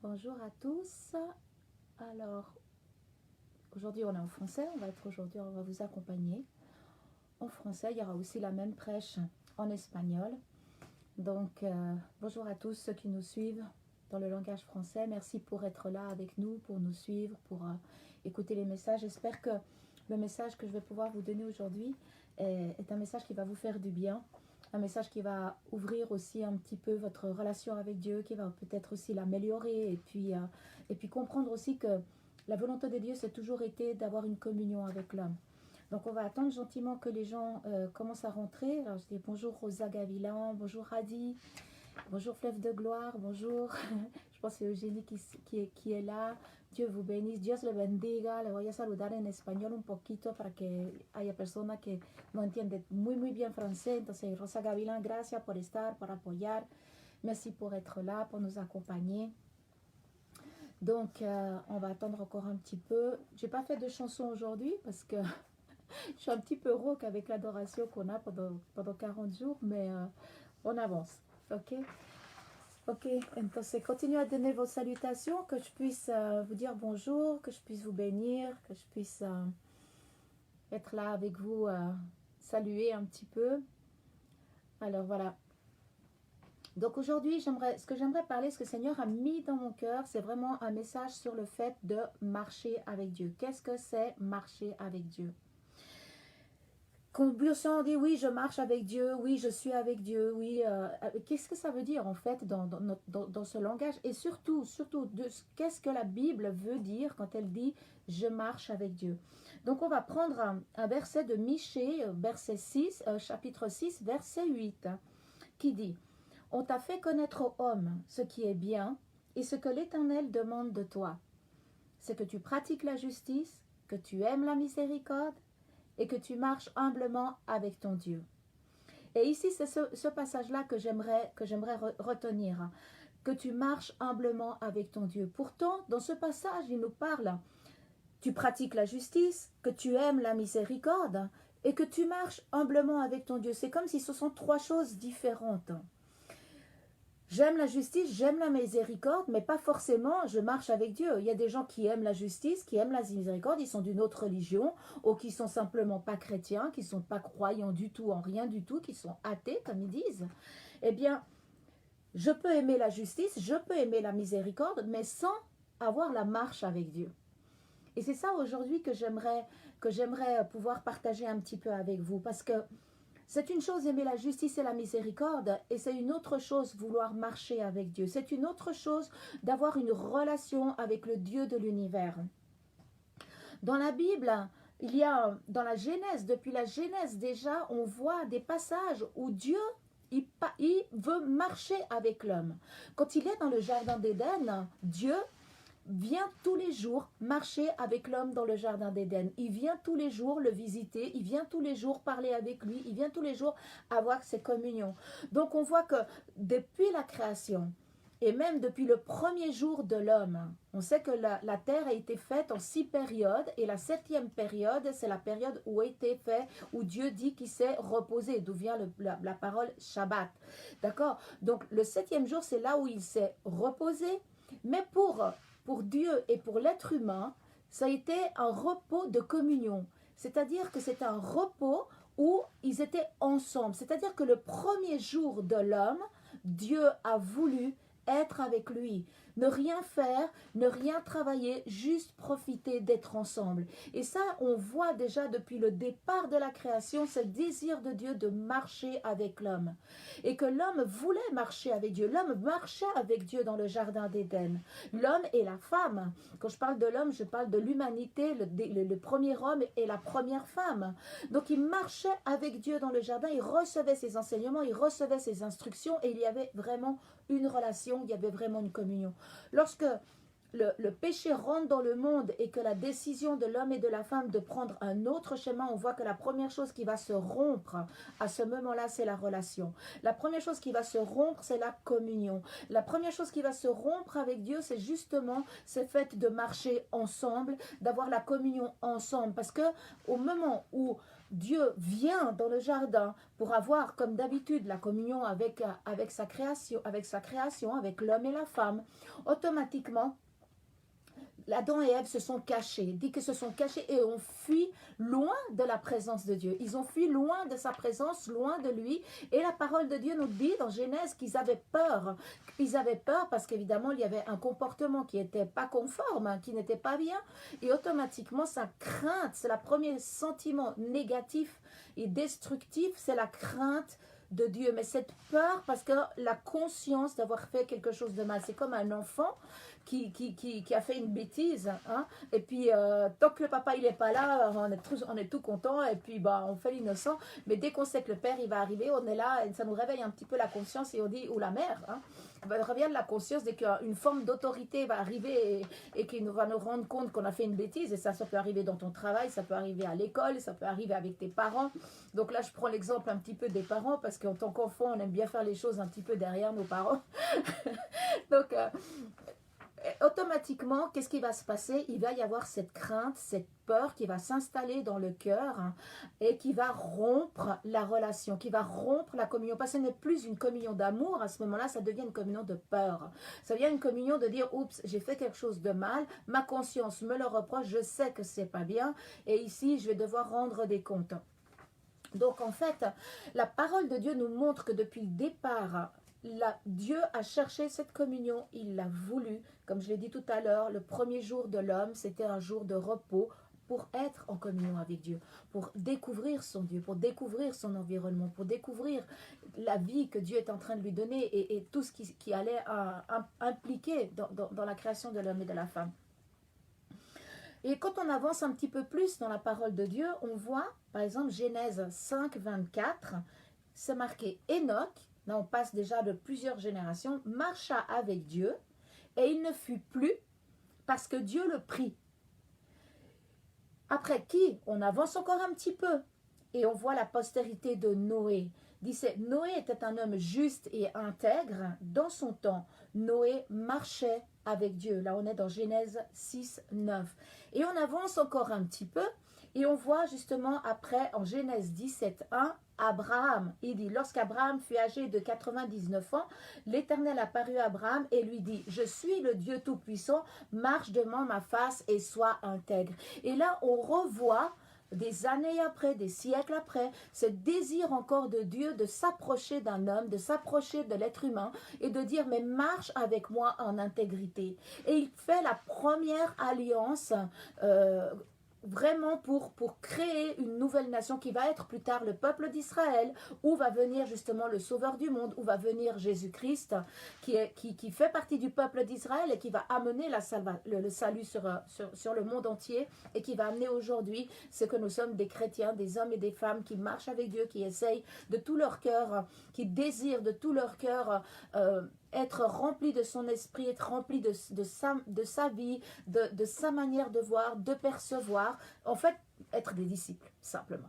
Bonjour à tous. Alors, aujourd'hui on est en français, on va vous accompagner en français. Il y aura aussi la même prêche en espagnol. Donc, bonjour à tous ceux qui nous suivent dans le langage français. Merci pour être là avec nous, pour nous suivre, pour écouter les messages. J'espère que le message que je vais pouvoir vous donner aujourd'hui est un message qui va vous faire du bien. Un message qui va ouvrir aussi un petit peu votre relation avec Dieu, qui va peut-être aussi l'améliorer et puis comprendre aussi que la volonté de Dieu, c'est toujours été d'avoir une communion avec l'homme. Donc on va attendre gentiment que les gens commencent à rentrer. Alors je dis bonjour Rosa Gavilan, bonjour Hadi, bonjour Fleuve de Gloire, bonjour, je pense que c'est Eugénie qui est là. Dios vous bénisse, Dios le bendiga. Le voy a saludar en español un poquito para que haya personas que no entienden muy bien français. Entonces, Rosa Gavilan, gracias por estar, por apoyar. Merci pour être là, pour nous accompagner. Donc, on va attendre encore un petit peu. J'ai pas fait de chanson aujourd'hui parce que je suis un petit peu rauque avec l'adoration qu'on a pendant 40 jours, mais on avance. Ok? Ok, entonces continuez à donner vos salutations, que je puisse vous dire bonjour, que je puisse vous bénir, que je puisse être là avec vous, saluer un petit peu. Alors voilà. Donc aujourd'hui, ce que j'aimerais parler, ce que le Seigneur a mis dans mon cœur, c'est vraiment un message sur le fait de marcher avec Dieu. Qu'est-ce que c'est marcher avec Dieu? Quand on dit oui, je marche avec Dieu, oui, je suis avec Dieu, oui, qu'est-ce que ça veut dire en fait dans ce langage? Et surtout, qu'est-ce que la Bible veut dire quand elle dit je marche avec Dieu? Donc on va prendre un verset de Michée, chapitre 6, verset 8, qui dit « On t'a fait connaître aux hommes ce qui est bien et ce que l'Éternel demande de toi. C'est que tu pratiques la justice, que tu aimes la miséricorde, et que tu marches humblement avec ton Dieu. » Et ici, c'est ce passage-là que j'aimerais retenir. Que tu marches humblement avec ton Dieu. Pourtant, dans ce passage, il nous parle, tu pratiques la justice, que tu aimes la miséricorde, et que tu marches humblement avec ton Dieu. C'est comme si ce sont trois choses différentes. J'aime la justice, j'aime la miséricorde, mais pas forcément je marche avec Dieu. Il y a des gens qui aiment la justice, qui aiment la miséricorde, ils sont d'une autre religion, ou qui sont simplement pas chrétiens, qui ne sont pas croyants du tout en rien du tout, qui sont athées, comme ils disent. Eh bien, je peux aimer la justice, je peux aimer la miséricorde, mais sans avoir la marche avec Dieu. Et c'est ça aujourd'hui que j'aimerais pouvoir partager un petit peu avec vous, parce que c'est une chose aimer la justice et la miséricorde, et c'est une autre chose vouloir marcher avec Dieu. C'est une autre chose d'avoir une relation avec le Dieu de l'univers. Dans la Bible, il y a, dans la Genèse, depuis la Genèse déjà, on voit des passages où Dieu, il veut marcher avec l'homme. Quand il est dans le jardin d'Éden, Dieu vient tous les jours marcher avec l'homme dans le jardin d'Éden. Il vient tous les jours le visiter, il vient tous les jours parler avec lui, il vient tous les jours avoir ses communions. Donc on voit que depuis la création, et même depuis le premier jour de l'homme, on sait que la terre a été faite en 6 périodes, et la 7e période, c'est la période où a été fait, où Dieu dit qu'il s'est reposé, d'où vient la parole Shabbat. D'accord? Donc le 7e jour, c'est là où il s'est reposé, mais pour Dieu et pour l'être humain, ça a été un repos de communion. C'est-à-dire que c'est un repos où ils étaient ensemble. C'est-à-dire que le premier jour de l'homme, Dieu a voulu être avec lui. Ne rien faire, ne rien travailler, juste profiter d'être ensemble. Et ça, on voit déjà depuis le départ de la création, ce désir de Dieu de marcher avec l'homme. Et que l'homme voulait marcher avec Dieu. L'homme marchait avec Dieu dans le jardin d'Éden. L'homme et la femme. Quand je parle de l'homme, je parle de l'humanité, le premier homme et la première femme. Donc il marchait avec Dieu dans le jardin, il recevait ses enseignements, il recevait ses instructions, et il y avait vraiment une relation, il y avait vraiment une communion. Lorsque le péché rentre dans le monde et que la décision de l'homme et de la femme de prendre un autre chemin, on voit que la première chose qui va se rompre à ce moment-là, c'est la relation. La première chose qui va se rompre, c'est la communion. La première chose qui va se rompre avec Dieu, c'est justement ce fait de marcher ensemble, d'avoir la communion ensemble. Parce que au moment où Dieu vient dans le jardin pour avoir, comme d'habitude, la communion avec sa création, avec l'homme et la femme, automatiquement, Adam et Ève se sont cachés, dit que se sont cachés et ont fui loin de la présence de Dieu. Ils ont fui loin de sa présence, loin de lui. Et la parole de Dieu nous dit dans Genèse qu'ils avaient peur. Ils avaient peur parce qu'évidemment, il y avait un comportement qui n'était pas conforme, qui n'était pas bien. Et automatiquement, sa crainte, c'est le premier sentiment négatif et destructif, c'est la crainte de Dieu. Mais cette peur, parce que la conscience d'avoir fait quelque chose de mal, c'est comme un enfant qui a fait une bêtise, hein, et puis tant que le papa il est pas là, on est tout content, et puis bah, on fait l'innocent, mais dès qu'on sait que le père il va arriver, on est là, et ça nous réveille un petit peu la conscience, et on dit, ou la mère, hein, on revient de la conscience dès qu'une forme d'autorité va arriver et qu'il va nous rendre compte qu'on a fait une bêtise, et ça peut arriver dans ton travail, ça peut arriver à l'école, ça peut arriver avec tes parents. Donc là je prends l'exemple un petit peu des parents, parce qu'en tant qu'enfant on aime bien faire les choses un petit peu derrière nos parents. Donc automatiquement, qu'est-ce qui va se passer? Il va y avoir cette crainte, cette peur qui va s'installer dans le cœur, hein, et qui va rompre la relation, qui va rompre la communion. Parce que ce n'est plus une communion d'amour, à ce moment-là, ça devient une communion de peur. Ça devient une communion de dire, oups, j'ai fait quelque chose de mal, ma conscience me le reproche, je sais que c'est pas bien, et ici, je vais devoir rendre des comptes. Donc en fait, la parole de Dieu nous montre que depuis le départ, Dieu a cherché cette communion, il l'a voulu. Comme je l'ai dit tout à l'heure, le premier jour de l'homme, c'était un jour de repos pour être en communion avec Dieu, pour découvrir son Dieu, pour découvrir son environnement, pour découvrir la vie que Dieu est en train de lui donner et tout ce qui allait impliquer dans la création de l'homme et de la femme. Et quand on avance un petit peu plus dans la parole de Dieu, on voit, par exemple, Genèse 5, 24, c'est marqué Enoch, là on passe déjà de plusieurs générations, marcha avec Dieu, et il ne fut plus parce que Dieu le prit. Après qui? On avance encore un petit peu, et on voit la postérité de Noé. Noé était un homme juste et intègre dans son temps. Noé marchait avec Dieu. Là, on est dans Genèse 6, 9. Et on avance encore un petit peu et on voit justement après, en Genèse 17, 1, Abraham. Il dit, lorsqu'Abraham fut âgé de 99 ans, l'Éternel apparut à Abraham et lui dit, je suis le Dieu Tout-Puissant, marche devant ma face et sois intègre. Et là, on revoit des années après, des siècles après, ce désir encore de Dieu de s'approcher d'un homme, de s'approcher de l'être humain et de dire mais marche avec moi en intégrité. Et il fait la première alliance vraiment pour créer une nouvelle nation qui va être plus tard le peuple d'Israël, où va venir justement le sauveur du monde, où va venir Jésus-Christ, qui fait partie du peuple d'Israël et qui va amener le salut sur le monde entier et qui va amener aujourd'hui ce que nous sommes des chrétiens, des hommes et des femmes qui marchent avec Dieu, qui essayent de tout leur cœur, qui désirent de tout leur cœur être rempli de son esprit, être rempli de sa vie, de sa manière de voir, de percevoir, en fait, être des disciples, simplement.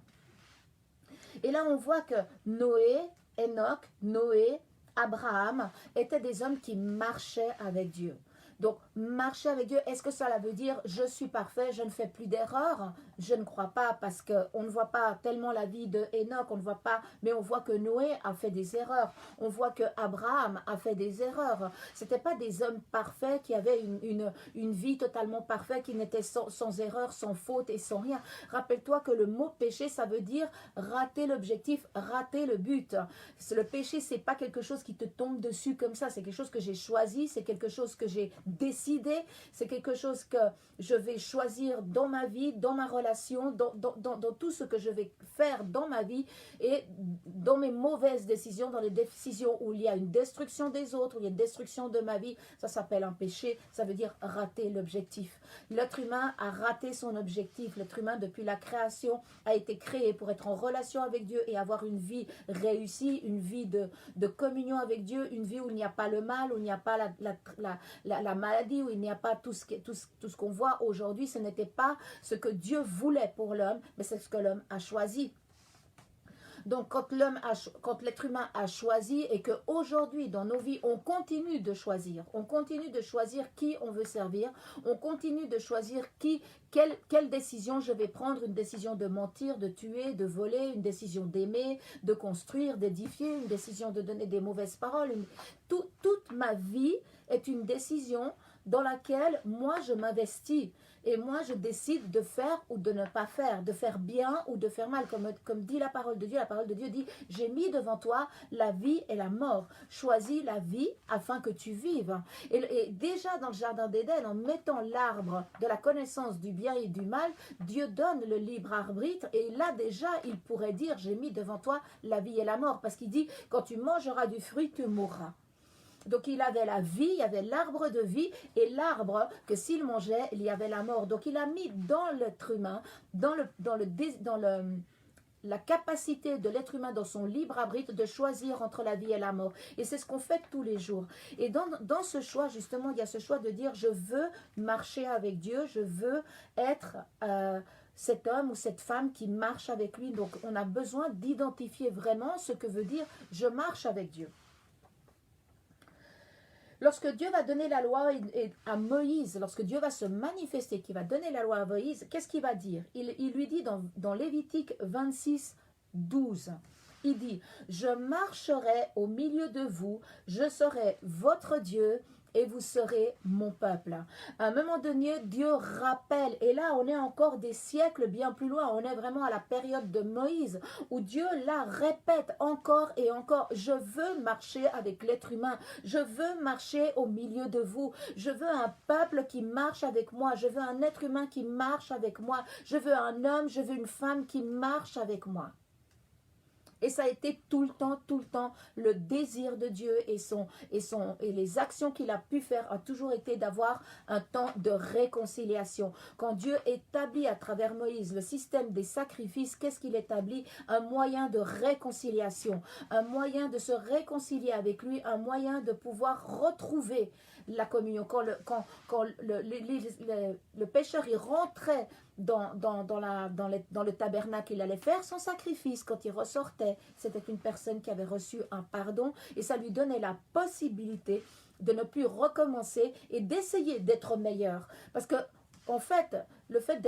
Et là, on voit que Noé, Enoch, Noé, Abraham étaient des hommes qui marchaient avec Dieu. Donc, marcher avec Dieu, est-ce que cela veut dire je suis parfait, je ne fais plus d'erreurs? Je ne crois pas, parce qu'on ne voit pas tellement la vie de Enoch, on ne voit pas, mais on voit que Noé a fait des erreurs, on voit que Abraham a fait des erreurs. Ce n'étaient pas des hommes parfaits qui avaient une vie totalement parfaite, qui n'étaient sans erreur, sans faute et sans rien. Rappelle-toi que le mot péché, ça veut dire rater l'objectif, rater le but. Le péché, c'est pas quelque chose qui te tombe dessus comme ça, c'est quelque chose que j'ai choisi, c'est quelque chose que j'ai décidé, c'est quelque chose que je vais choisir dans ma vie, dans ma relation, dans tout ce que je vais faire dans ma vie et dans mes mauvaises décisions, dans les décisions où il y a une destruction des autres, où il y a une destruction de ma vie. Ça s'appelle un péché, ça veut dire rater l'objectif. L'être humain a raté son objectif. L'être humain, depuis la création, a été créé pour être en relation avec Dieu et avoir une vie réussie, une vie de communion avec Dieu, une vie où il n'y a pas le mal, où il n'y a pas la maladie, où il n'y a pas tout ce qu'on voit aujourd'hui. Ce n'était pas ce que Dieu voulait pour l'homme, mais c'est ce que l'homme a choisi. Donc, quand l'être humain a choisi et qu'aujourd'hui, dans nos vies, on continue de choisir qui on veut servir, on continue de choisir quelle décision je vais prendre, une décision de mentir, de tuer, de voler, une décision d'aimer, de construire, d'édifier, une décision de donner des mauvaises paroles. Toute ma vie est une décision dans laquelle moi je m'investis. Et moi, je décide de faire ou de ne pas faire, de faire bien ou de faire mal. Comme dit la parole de Dieu dit, j'ai mis devant toi la vie et la mort. Choisis la vie afin que tu vives. Et déjà dans le jardin d'Éden, en mettant l'arbre de la connaissance du bien et du mal, Dieu donne le libre arbitre. Et là déjà, il pourrait dire, j'ai mis devant toi la vie et la mort. Parce qu'il dit, quand tu mangeras du fruit, tu mourras. Donc il avait la vie, il y avait l'arbre de vie et l'arbre que s'il mangeait, il y avait la mort. Donc il a mis dans l'être humain, la capacité de l'être humain dans son libre arbitre de choisir entre la vie et la mort. Et c'est ce qu'on fait tous les jours. Et dans ce choix, justement, il y a ce choix de dire, je veux marcher avec Dieu, je veux être cet homme ou cette femme qui marche avec lui. Donc on a besoin d'identifier vraiment ce que veut dire, je marche avec Dieu. Lorsque Dieu va donner la loi à Moïse, lorsque Dieu va se manifester, qu'il va donner la loi à Moïse, qu'est-ce qu'il va dire? Il lui dit dans Lévitique 26, 12, il dit, je marcherai au milieu de vous, je serai votre Dieu et vous serez mon peuple. À un moment donné, Dieu rappelle, et là on est encore des siècles bien plus loin, on est vraiment à la période de Moïse, où Dieu là répète encore et encore, je veux marcher avec l'être humain, je veux marcher au milieu de vous, je veux un peuple qui marche avec moi, je veux un être humain qui marche avec moi, je veux un homme, je veux une femme qui marche avec moi. Et ça a été tout le temps, le désir de Dieu et les actions qu'il a pu faire a toujours été d'avoir un temps de réconciliation. Quand Dieu établit à travers Moïse le système des sacrifices, qu'est-ce qu'il établit? Un moyen de réconciliation, un moyen de se réconcilier avec lui, un moyen de pouvoir retrouver la communion. Quand le pécheur il rentrait dans le tabernacle, il allait faire son sacrifice. Quand il ressortait, c'était une personne qui avait reçu un pardon et ça lui donnait la possibilité de ne plus recommencer et d'essayer d'être meilleur. Parce que, en fait, le fait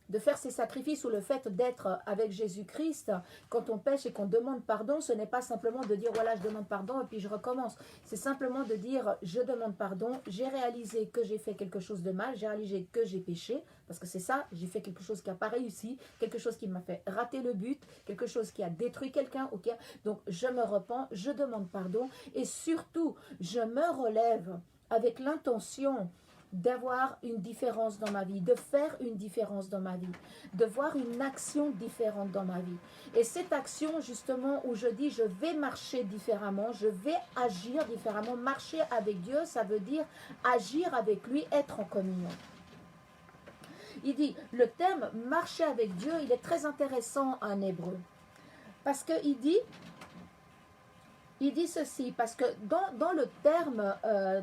de faire ces sacrifices ou le fait d'être avec Jésus-Christ, quand on pêche et qu'on demande pardon, ce n'est pas simplement de dire voilà je demande pardon et puis je recommence. C'est simplement de dire je demande pardon, j'ai réalisé que j'ai fait quelque chose de mal, j'ai réalisé que j'ai péché, parce que c'est ça, j'ai fait quelque chose qui n'a pas réussi, quelque chose qui m'a fait rater le but, quelque chose qui a détruit quelqu'un, ok? Donc je me repens, je demande pardon et surtout je me relève avec l'intention d'avoir une différence dans ma vie, de faire une différence dans ma vie, de voir une action différente dans ma vie. Et cette action, justement, où je dis je vais marcher différemment, je vais agir différemment, marcher avec Dieu, ça veut dire agir avec lui, être en communion. Il dit, le terme marcher avec Dieu, il est très intéressant en hébreu. Parce qu'il dit ceci, parce que dans le terme,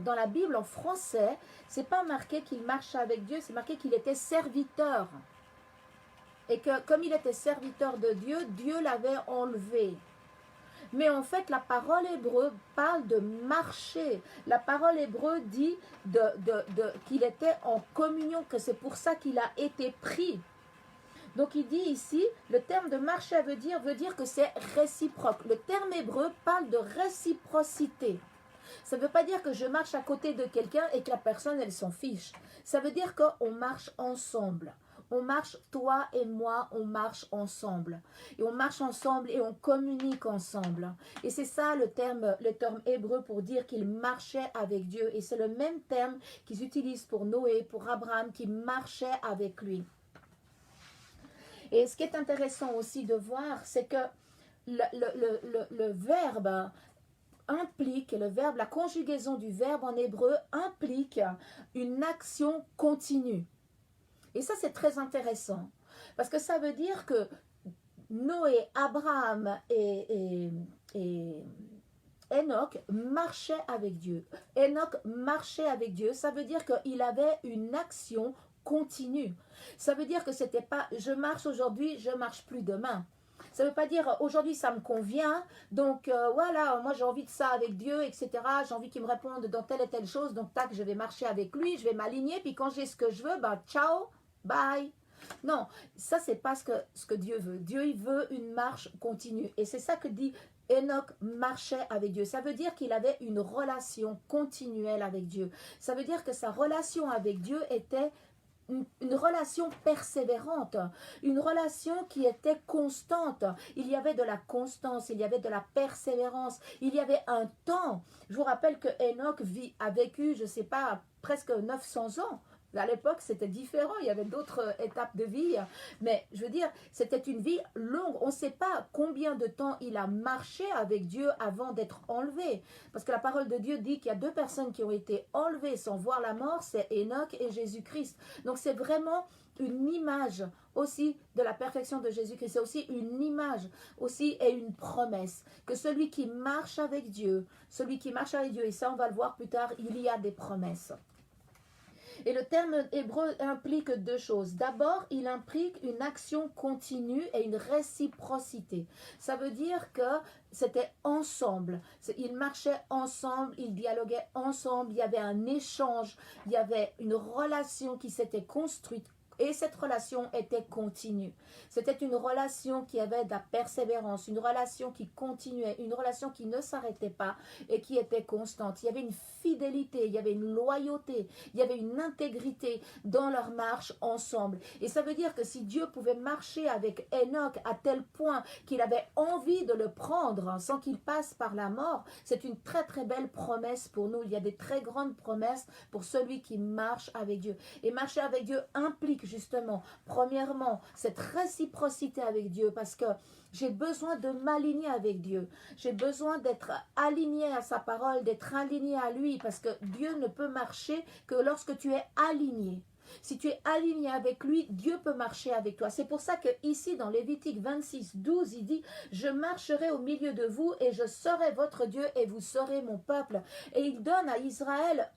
dans la Bible en français, c'est pas marqué qu'il marchait avec Dieu, c'est marqué qu'il était serviteur. Et que comme il était serviteur de Dieu, Dieu l'avait enlevé. Mais en fait, la parole hébreu parle de marcher. La parole hébreu dit qu'il était en communion, que c'est pour ça qu'il a été pris. Donc il dit ici, le terme de marcher veut dire que c'est réciproque. Le terme hébreu parle de réciprocité. Ça ne veut pas dire que je marche à côté de quelqu'un et que la personne, elle s'en fiche. Ça veut dire qu'on marche ensemble. On marche, toi et moi, on marche ensemble. Et on marche ensemble et on communique ensemble. Et c'est ça le terme hébreu pour dire qu'il marchait avec Dieu. Et c'est le même terme qu'ils utilisent pour Noé, pour Abraham, qui marchait avec lui. Et ce qui est intéressant aussi de voir, c'est que le verbe implique, la conjugaison du verbe en hébreu implique une action continue. Et ça, c'est très intéressant. Parce que ça veut dire que Noé, Abraham et Enoch marchaient avec Dieu. Enoch marchait avec Dieu, ça veut dire qu'il avait une action continue. Ça veut dire que c'était pas je marche aujourd'hui, je marche plus demain. Ça ne veut pas dire aujourd'hui ça me convient, donc voilà, moi j'ai envie de ça avec Dieu, etc. J'ai envie qu'il me réponde dans telle et telle chose, donc tac, je vais marcher avec lui, je vais m'aligner, puis quand j'ai ce que je veux, ben ciao, bye. Non, ça c'est pas ce que Dieu veut. Dieu il veut une marche continue. Et c'est ça que dit Enoch marchait avec Dieu. Ça veut dire qu'il avait une relation continuelle avec Dieu. Ça veut dire que sa relation avec Dieu était une relation persévérante, une relation qui était constante. Il y avait de la constance, il y avait de la persévérance, il y avait un temps. Je vous rappelle que Enoch a vécu, je ne sais pas, presque 900 ans. À l'époque, c'était différent, il y avait d'autres étapes de vie, mais je veux dire, c'était une vie longue. On ne sait pas combien de temps il a marché avec Dieu avant d'être enlevé. Parce que la parole de Dieu dit qu'il y a deux personnes qui ont été enlevées sans voir la mort, c'est Enoch et Jésus-Christ. Donc c'est vraiment une image aussi de la perfection de Jésus-Christ. C'est aussi une image aussi et une promesse que celui qui marche avec Dieu, et ça on va le voir plus tard, il y a des promesses. Et le terme hébreu implique deux choses. D'abord, il implique une action continue et une réciprocité. Ça veut dire que c'était ensemble. Ils marchaient ensemble, ils dialoguaient ensemble, il y avait un échange, il y avait une relation qui s'était construite. Et cette relation était continue. C'était une relation qui avait de la persévérance, une relation qui continuait, une relation qui ne s'arrêtait pas et qui était constante. Il y avait une fidélité, il y avait une loyauté, il y avait une intégrité dans leur marche ensemble. Et ça veut dire que si Dieu pouvait marcher avec Enoch à tel point qu'il avait envie de le prendre sans qu'il passe par la mort, c'est une très très belle promesse pour nous. Il y a des très grandes promesses pour celui qui marche avec Dieu. Et marcher avec Dieu implique justement, premièrement, cette réciprocité avec Dieu, parce que j'ai besoin de m'aligner avec Dieu. J'ai besoin d'être aligné à sa parole, d'être aligné à lui, parce que Dieu ne peut marcher que lorsque tu es aligné. Si tu es aligné avec lui, Dieu peut marcher avec toi. C'est pour ça que ici dans Lévitique 26, 12, il dit « Je marcherai au milieu de vous et je serai votre Dieu et vous serez mon peuple. » Et il donne à Israël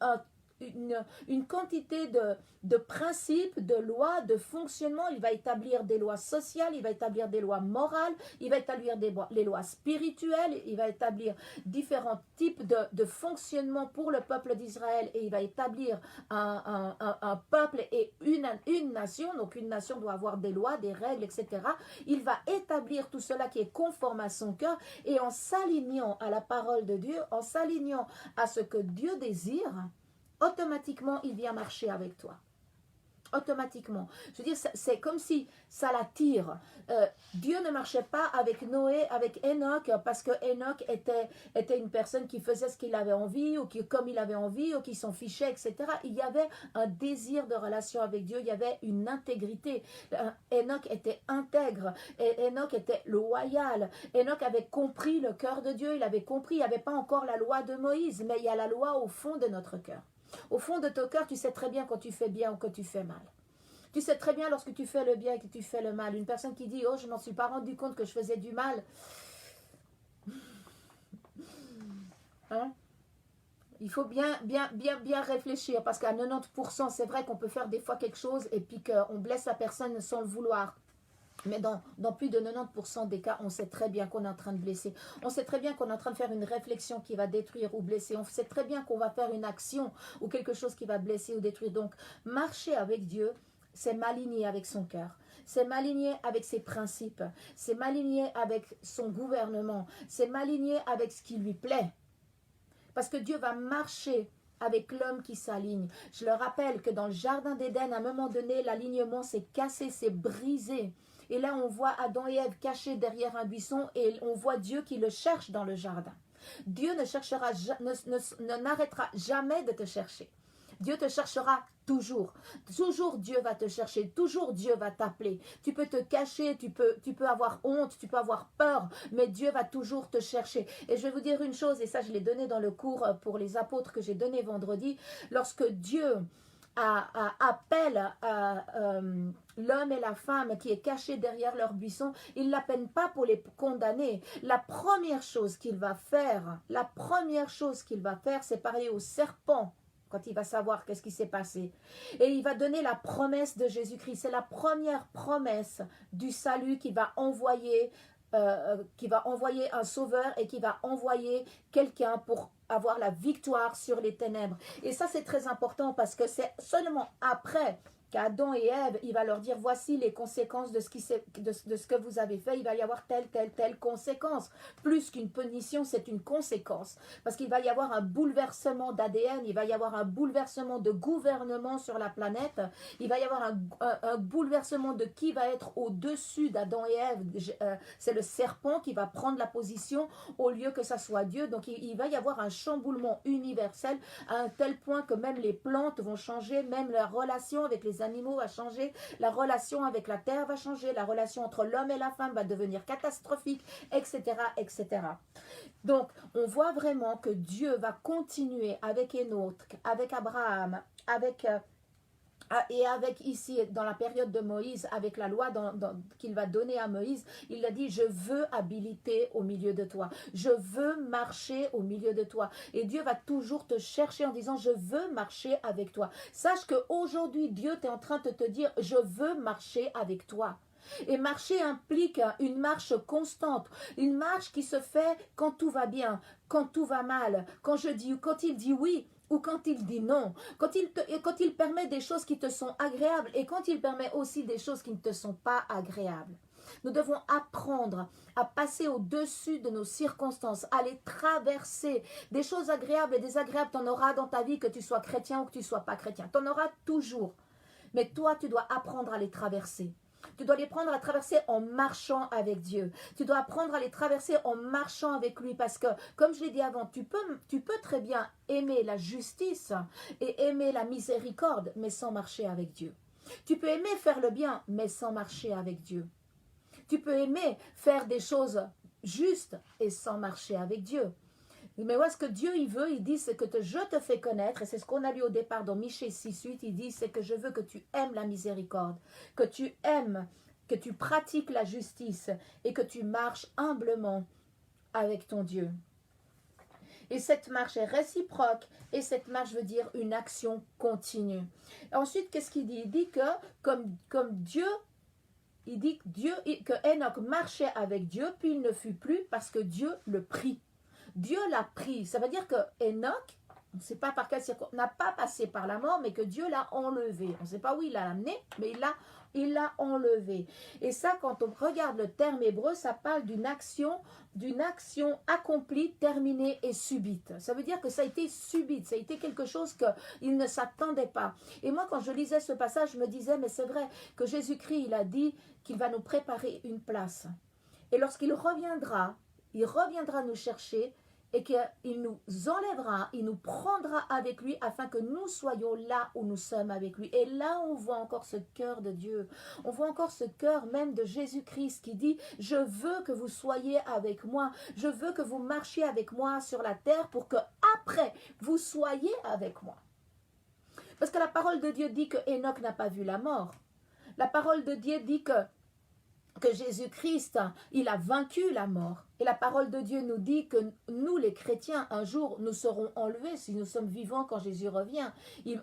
une quantité de principes, de lois, de fonctionnement. Il va établir des lois sociales, il va établir des lois morales, il va établir les lois spirituelles, il va établir différents types de fonctionnement pour le peuple d'Israël et il va établir un peuple et une nation. Donc une nation doit avoir des lois, des règles, etc. Il va établir tout cela qui est conforme à son cœur et en s'alignant à la parole de Dieu, en s'alignant à ce que Dieu désire, automatiquement, il vient marcher avec toi. Automatiquement. Je veux dire, c'est comme si ça l'attire. Dieu ne marchait pas avec Noé, avec Enoch, parce que Enoch était une personne qui faisait ce qu'il avait envie, ou qui, comme il avait envie, ou qui s'en fichait, etc. Il y avait un désir de relation avec Dieu, il y avait une intégrité. Enoch était intègre, et Enoch était loyal. Enoch avait compris le cœur de Dieu, il avait compris, il n'y avait pas encore la loi de Moïse, mais il y a la loi au fond de notre cœur. Au fond de ton cœur, tu sais très bien quand tu fais bien ou quand tu fais mal. Tu sais très bien lorsque tu fais le bien et que tu fais le mal. Une personne qui dit « Oh, je ne m'en suis pas rendu compte que je faisais du mal. » Hein? Il faut bien réfléchir parce qu'à 90%, c'est vrai qu'on peut faire des fois quelque chose et puis qu'on blesse la personne sans le vouloir. Mais dans plus de 90% des cas, on sait très bien qu'on est en train de blesser. On sait très bien qu'on est en train de faire une réflexion qui va détruire ou blesser. On sait très bien qu'on va faire une action ou quelque chose qui va blesser ou détruire. Donc, marcher avec Dieu, c'est m'aligner avec son cœur. C'est m'aligner avec ses principes. C'est m'aligner avec son gouvernement. C'est m'aligner avec ce qui lui plaît. Parce que Dieu va marcher avec l'homme qui s'aligne. Je le rappelle que dans le jardin d'Éden, à un moment donné, l'alignement s'est cassé, s'est brisé. Et là, on voit Adam et Ève cachés derrière un buisson et on voit Dieu qui le cherche dans le jardin. Dieu n'arrêtera jamais de te chercher. Dieu te cherchera toujours. Toujours Dieu va te chercher. Toujours Dieu va t'appeler. Tu peux te cacher, tu peux avoir honte, tu peux avoir peur, mais Dieu va toujours te chercher. Et je vais vous dire une chose, et ça je l'ai donné dans le cours pour les apôtres que j'ai donné vendredi. Lorsque Dieu appelle l'homme et la femme qui est caché derrière leur buisson, il ne l'appelle pas pour les condamner. La première chose qu'il va faire, c'est parler au serpent quand il va savoir qu'est-ce qui s'est passé. Et il va donner la promesse de Jésus-Christ. C'est la première promesse du salut qu'il va envoyer qui va envoyer un sauveur et qui va envoyer quelqu'un pour avoir la victoire sur les ténèbres. Et ça, c'est très important parce que c'est seulement après qu'Adam et Ève, il va leur dire, voici les conséquences de ce que vous avez fait, il va y avoir telle conséquence. Plus qu'une punition, c'est une conséquence. Parce qu'il va y avoir un bouleversement d'ADN, il va y avoir un bouleversement de gouvernement sur la planète, il va y avoir un bouleversement de qui va être au-dessus d'Adam et Ève. C'est le serpent qui va prendre la position au lieu que ça soit Dieu. Donc il va y avoir un chamboulement universel à un tel point que même les plantes vont changer, même la relation avec les animaux va changer, la relation avec la terre va changer, la relation entre l'homme et la femme va devenir catastrophique, etc., etc. Donc, on voit vraiment que Dieu va continuer avec Enoch, avec Abraham, et avec ici, dans la période de Moïse, avec la loi qu'il va donner à Moïse, il a dit, je veux habiter au milieu de toi. Je veux marcher au milieu de toi. Et Dieu va toujours te chercher en disant, je veux marcher avec toi. Sache qu'aujourd'hui, Dieu est en train de te dire, je veux marcher avec toi. Et marcher implique une marche constante, une marche qui se fait quand tout va bien, quand tout va mal, quand il dit oui, ou quand il dit non, quand il permet des choses qui te sont agréables et quand il permet aussi des choses qui ne te sont pas agréables. Nous devons apprendre à passer au-dessus de nos circonstances, à les traverser. Des choses agréables et désagréables, tu en auras dans ta vie, que tu sois chrétien ou que tu ne sois pas chrétien. Tu en auras toujours. Mais toi, tu dois apprendre à les traverser. Tu dois les prendre à traverser en marchant avec Dieu. Tu dois apprendre à les traverser en marchant avec lui parce que, comme je l'ai dit avant, tu peux très bien aimer la justice et aimer la miséricorde, mais sans marcher avec Dieu. Tu peux aimer faire le bien, mais sans marcher avec Dieu. Tu peux aimer faire des choses justes et sans marcher avec Dieu. Mais moi, ce que Dieu il veut, il dit, c'est que je te fais connaître, et c'est ce qu'on a lu au départ dans Michée 6:8, il dit, c'est que je veux que tu aimes la miséricorde, que tu aimes, que tu pratiques la justice, et que tu marches humblement avec ton Dieu. Et cette marche est réciproque, et cette marche veut dire une action continue. Et ensuite, qu'est-ce qu'il dit? Il dit que, comme Dieu, il dit que Enoch marchait avec Dieu, puis il ne fut plus parce que Dieu le prit. Dieu l'a pris. Ça veut dire que Enoch, on ne sait pas par quelle circonstance, n'a pas passé par la mort, mais que Dieu l'a enlevé. On ne sait pas où il l'a amené, mais il l'a enlevé. Et ça, quand on regarde le terme hébreu, ça parle d'une action accomplie, terminée et subite. Ça veut dire que ça a été subite, ça a été quelque chose qu'il ne s'attendait pas. Et moi, quand je lisais ce passage, je me disais, mais c'est vrai que Jésus-Christ, il a dit qu'il va nous préparer une place. Et lorsqu'il reviendra, il reviendra nous chercher et qu'il nous enlèvera, il nous prendra avec lui afin que nous soyons là où nous sommes avec lui. Et là, on voit encore ce cœur de Dieu. On voit encore ce cœur même de Jésus-Christ qui dit, je veux que vous soyez avec moi. Je veux que vous marchiez avec moi sur la terre pour que après vous soyez avec moi. Parce que la parole de Dieu dit que Enoch n'a pas vu la mort. La parole de Dieu dit que Jésus-Christ, il a vaincu la mort. Et la parole de Dieu nous dit que nous, les chrétiens, un jour, nous serons enlevés si nous sommes vivants quand Jésus revient.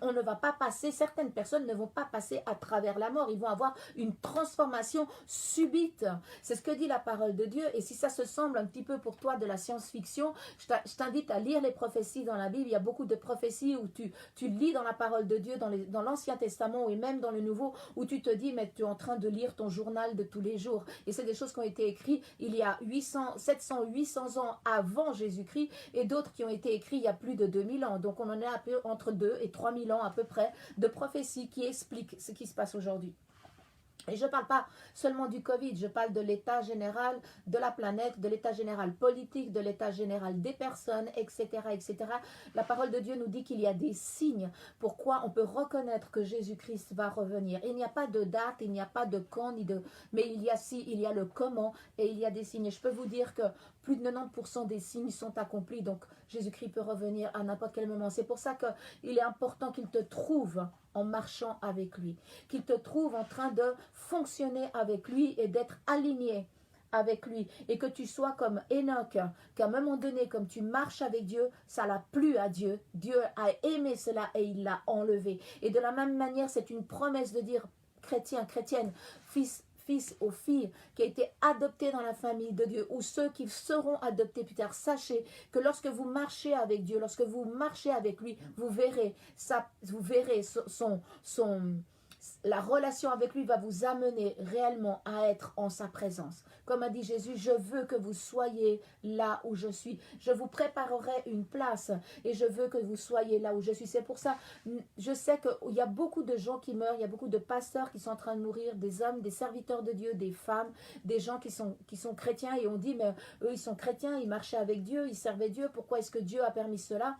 On ne va pas passer, certaines personnes ne vont pas passer à travers la mort. Ils vont avoir une transformation subite. C'est ce que dit la parole de Dieu. Et si ça se semble un petit peu pour toi de la science-fiction, je t'invite à lire les prophéties dans la Bible. Il y a beaucoup de prophéties où tu lis dans la parole de Dieu, dans l'Ancien Testament et même dans le Nouveau, où tu te dis, mais tu es en train de lire ton journal de tous les jours. Et c'est des choses qui ont été écrites il y a 700, 800 ans avant Jésus-Christ et d'autres qui ont été écrits il y a plus de 2000 ans. Donc on en est un peu entre 2 et 3000 ans à peu près de prophéties qui expliquent ce qui se passe aujourd'hui. Et je ne parle pas seulement du Covid, je parle de l'état général de la planète, de l'état général politique, de l'état général des personnes, etc., etc. La parole de Dieu nous dit qu'il y a des signes pourquoi on peut reconnaître que Jésus-Christ va revenir. Il n'y a pas de date, il n'y a pas de quand, mais il y a le comment et il y a des signes. Et je peux vous dire que plus de 90% des signes sont accomplis, donc Jésus-Christ peut revenir à n'importe quel moment. C'est pour ça qu'il est important qu'il te trouve en marchant avec lui, qu'il te trouve en train de fonctionner avec lui et d'être aligné avec lui, et que tu sois comme Enoch, qu'à un moment donné, comme tu marches avec Dieu, ça l'a plu à Dieu, Dieu a aimé cela et il l'a enlevé. Et de la même manière, c'est une promesse de dire, chrétien, chrétienne, fils fils, aux filles qui a été adopté dans la famille de Dieu, ou ceux qui seront adoptés plus tard, sachez que lorsque vous marchez avec Dieu, lorsque vous marchez avec lui, vous verrez la relation avec lui va vous amener réellement à être en sa présence. Comme a dit Jésus, je veux que vous soyez là où je suis. Je vous préparerai une place et je veux que vous soyez là où je suis. C'est pour ça, je sais qu'il y a beaucoup de gens qui meurent, il y a beaucoup de pasteurs qui sont en train de mourir, des hommes, des serviteurs de Dieu, des femmes, des gens qui sont chrétiens et on dit, mais eux ils sont chrétiens, ils marchaient avec Dieu, ils servaient Dieu, pourquoi est-ce que Dieu a permis cela?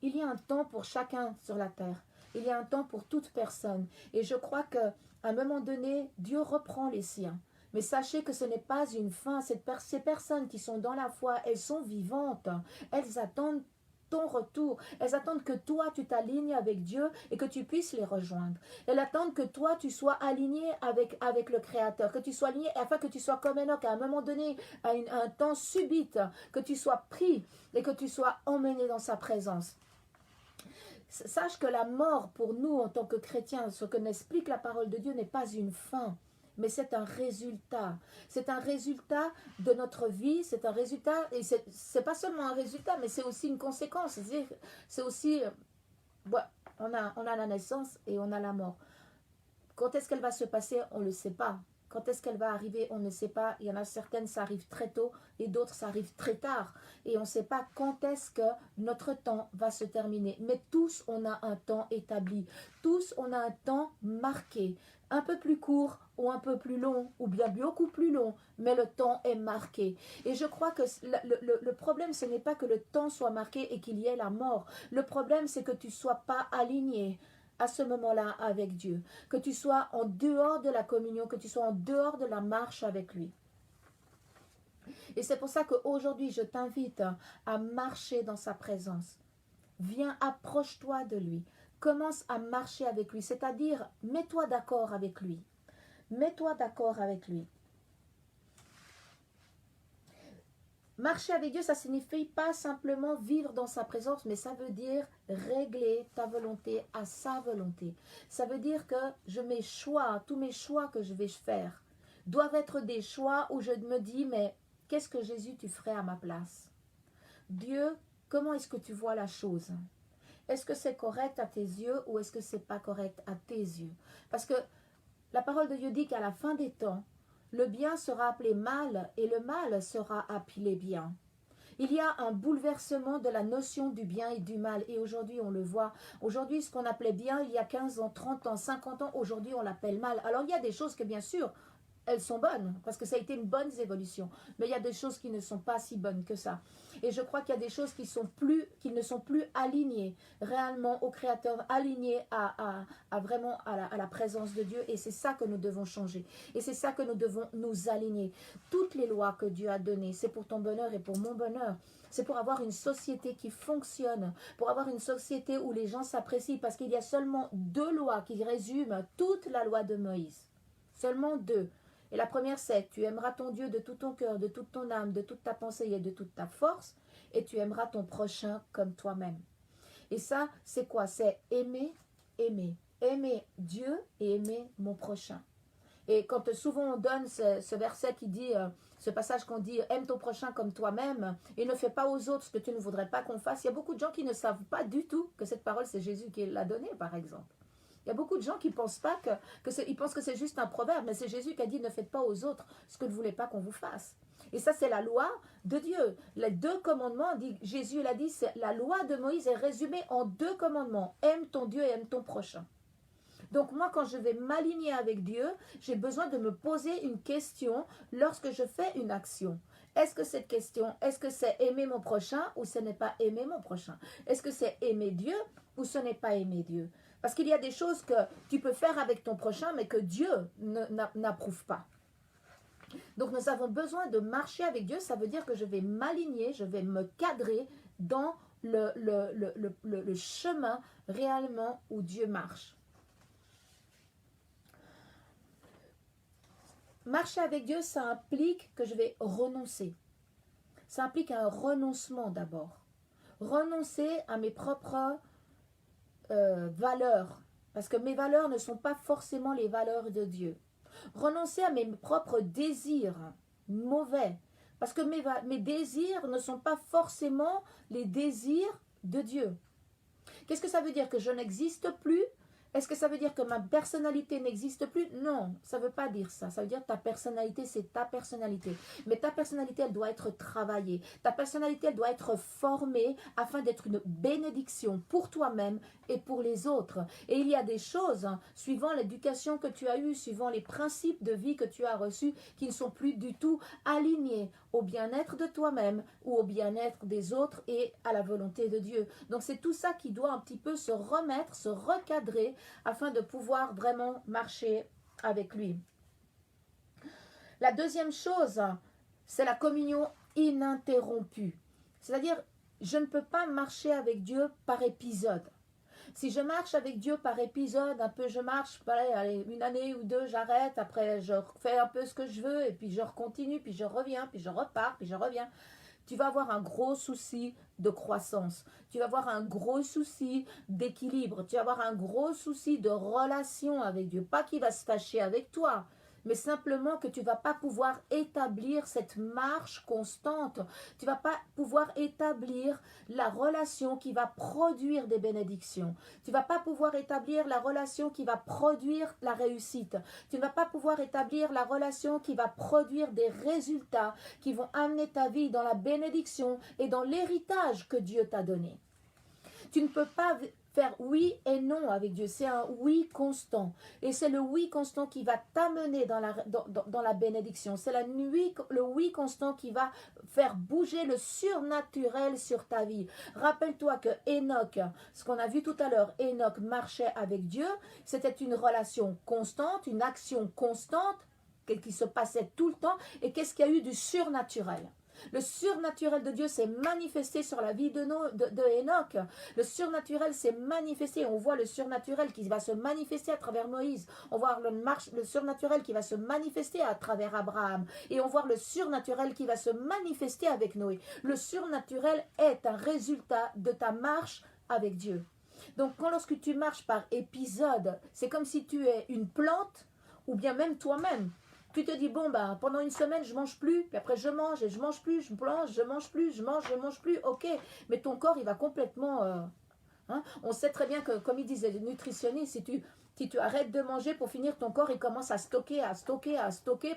Il y a un temps pour chacun sur la terre. Il y a un temps pour toute personne. Et je crois qu'à un moment donné, Dieu reprend les siens. Mais sachez que ce n'est pas une fin. Ces personnes qui sont dans la foi, elles sont vivantes. Elles attendent ton retour. Elles attendent que toi, tu t'alignes avec Dieu et que tu puisses les rejoindre. Elles attendent que toi, tu sois aligné avec le Créateur, que tu sois aligné afin que tu sois comme Enoch à un moment donné, à un temps subite, que tu sois pris et que tu sois emmené dans sa présence. Sache que la mort pour nous en tant que chrétiens, ce que n'explique la parole de Dieu n'est pas une fin, mais c'est un résultat. C'est un résultat de notre vie, c'est un résultat, et c'est pas seulement un résultat, mais c'est aussi une conséquence. C'est aussi, on a la naissance et on a la mort. Quand est-ce qu'elle va se passer, on ne le sait pas. Quand est-ce qu'elle va arriver, on ne sait pas. Il y en a certaines, ça arrive très tôt et d'autres, ça arrive très tard. Et on ne sait pas quand est-ce que notre temps va se terminer. Mais tous, on a un temps établi. Tous, on a un temps marqué. Un peu plus court ou un peu plus long ou bien beaucoup plus long, mais le temps est marqué. Et je crois que le problème, ce n'est pas que le temps soit marqué et qu'il y ait la mort. Le problème, c'est que tu ne sois pas aligné à ce moment-là avec Dieu, que tu sois en dehors de la communion, que tu sois en dehors de la marche avec lui. Et c'est pour ça qu'aujourd'hui, je t'invite à marcher dans sa présence. Viens, approche-toi de lui. Commence à marcher avec lui, c'est-à-dire mets-toi d'accord avec lui. Mets-toi d'accord avec lui. Marcher avec Dieu, ça ne signifie pas simplement vivre dans sa présence, mais ça veut dire régler ta volonté à sa volonté. Ça veut dire que tous mes choix que je vais faire doivent être des choix où je me dis, mais qu'est-ce que Jésus tu ferais à ma place? Dieu, comment est-ce que tu vois la chose? Est-ce que c'est correct à tes yeux ou est-ce que c'est pas correct à tes yeux? Parce que la parole de Dieu dit qu'à la fin des temps, le bien sera appelé mal et le mal sera appelé bien. Il y a un bouleversement de la notion du bien et du mal. Et aujourd'hui, on le voit. Aujourd'hui, ce qu'on appelait bien, il y a 15 ans, 30 ans, 50 ans, aujourd'hui, on l'appelle mal. Alors, il y a des choses que, bien sûr, elles sont bonnes, parce que ça a été une bonne évolution. Mais il y a des choses qui ne sont pas si bonnes que ça. Et je crois qu'il y a des choses qui ne sont plus alignées réellement au Créateur, alignées vraiment à la présence de Dieu. Et c'est ça que nous devons changer. Et c'est ça que nous devons nous aligner. Toutes les lois que Dieu a données, c'est pour ton bonheur et pour mon bonheur. C'est pour avoir une société qui fonctionne, pour avoir une société où les gens s'apprécient, parce qu'il y a seulement 2 lois qui résument toute la loi de Moïse. Seulement 2. Et la première, c'est tu aimeras ton Dieu de tout ton cœur, de toute ton âme, de toute ta pensée et de toute ta force, et tu aimeras ton prochain comme toi-même. Et ça, c'est quoi? C'est aimer, aimer. Aimer Dieu et aimer mon prochain. Et quand souvent on donne ce verset qui dit, ce passage qu'on dit, aime ton prochain comme toi-même et ne fais pas aux autres ce que tu ne voudrais pas qu'on fasse, il y a beaucoup de gens qui ne savent pas du tout que cette parole, c'est Jésus qui l'a donnée, par exemple. Il y a beaucoup de gens qui pensent pas ils pensent que c'est juste un proverbe, mais c'est Jésus qui a dit ne faites pas aux autres ce que vous ne voulez pas qu'on vous fasse. Et ça, c'est la loi de Dieu. Les 2 commandements, Jésus l'a dit, la loi de Moïse est résumée en 2 commandements. Aime ton Dieu et aime ton prochain. Donc moi, quand je vais m'aligner avec Dieu, j'ai besoin de me poser une question lorsque je fais une action. Est-ce que cette question, est-ce que c'est aimer mon prochain ou ce n'est pas aimer mon prochain? Est-ce que c'est aimer Dieu ou ce n'est pas aimer Dieu? Parce qu'il y a des choses que tu peux faire avec ton prochain, mais que Dieu n'approuve pas. Donc nous avons besoin de marcher avec Dieu. Ça veut dire que je vais m'aligner, je vais me cadrer dans le chemin réellement où Dieu marche. Marcher avec Dieu, ça implique que je vais renoncer. Ça implique un renoncement d'abord. Renoncer à mes propres valeurs. Parce que mes valeurs ne sont pas forcément les valeurs de Dieu. renoncer à mes propres désirs mauvais. Parce que mes désirs ne sont pas forcément les désirs de Dieu. Qu'est-ce que ça veut dire? Que je n'existe plus? Est-ce que ça veut dire que ma personnalité n'existe plus? Non, ça ne veut pas dire ça. Ça veut dire que ta personnalité, c'est ta personnalité. Mais ta personnalité, elle doit être travaillée. Ta personnalité, elle doit être formée afin d'être une bénédiction pour toi-même et pour les autres. Et il y a des choses, hein, suivant l'éducation que tu as eue, suivant les principes de vie que tu as reçus, qui ne sont plus du tout alignés au bien-être de toi-même ou au bien-être des autres et à la volonté de Dieu. Donc c'est tout ça qui doit un petit peu se remettre, se recadrer afin de pouvoir vraiment marcher avec lui. La deuxième chose, c'est la communion ininterrompue. C'est-à-dire, je ne peux pas marcher avec Dieu par épisode. Si je marche avec Dieu par épisode, un peu je marche, allez, une année ou deux, j'arrête, après je fais un peu ce que je veux, et puis je continue, puis je reviens, puis je repars, puis je reviens. Tu vas avoir un gros souci de croissance. Tu vas avoir un gros souci d'équilibre. Tu vas avoir un gros souci de relation avec Dieu. Pas qu'il va se fâcher avec toi, mais simplement que tu ne vas pas pouvoir établir cette marche constante. Tu ne vas pas pouvoir établir la relation qui va produire des bénédictions. Tu ne vas pas pouvoir établir la relation qui va produire la réussite. Tu ne vas pas pouvoir établir la relation qui va produire des résultats qui vont amener ta vie dans la bénédiction et dans l'héritage que Dieu t'a donné. Tu ne peux pas faire oui et non avec Dieu. C'est un oui constant. Et c'est le oui constant qui va t'amener dans la bénédiction. C'est le oui constant qui va faire bouger le surnaturel sur ta vie. Rappelle-toi que Enoch, ce qu'on a vu tout à l'heure, Enoch marchait avec Dieu. C'était une relation constante, une action constante qui se passait tout le temps. Et qu'est-ce qu'il y a eu du surnaturel? Le surnaturel de Dieu s'est manifesté sur la vie de Enoch. Le surnaturel s'est manifesté. On voit le surnaturel qui va se manifester à travers Moïse. On voit le surnaturel qui va se manifester à travers Abraham. Et on voit le surnaturel qui va se manifester avec Noé. Le surnaturel est un résultat de ta marche avec Dieu. Donc, lorsque tu marches par épisode, c'est comme si tu es une plante ou bien même toi-même. Tu te dis, bon, ben, pendant une semaine, je ne mange plus, puis après je mange, et je mange plus, je mange, je mange plus, je mange plus, ok. Mais ton corps, il va complètement... hein. On sait très bien que, comme ils disent les nutritionnistes, si tu arrêtes de manger, pour finir, ton corps, il commence à stocker,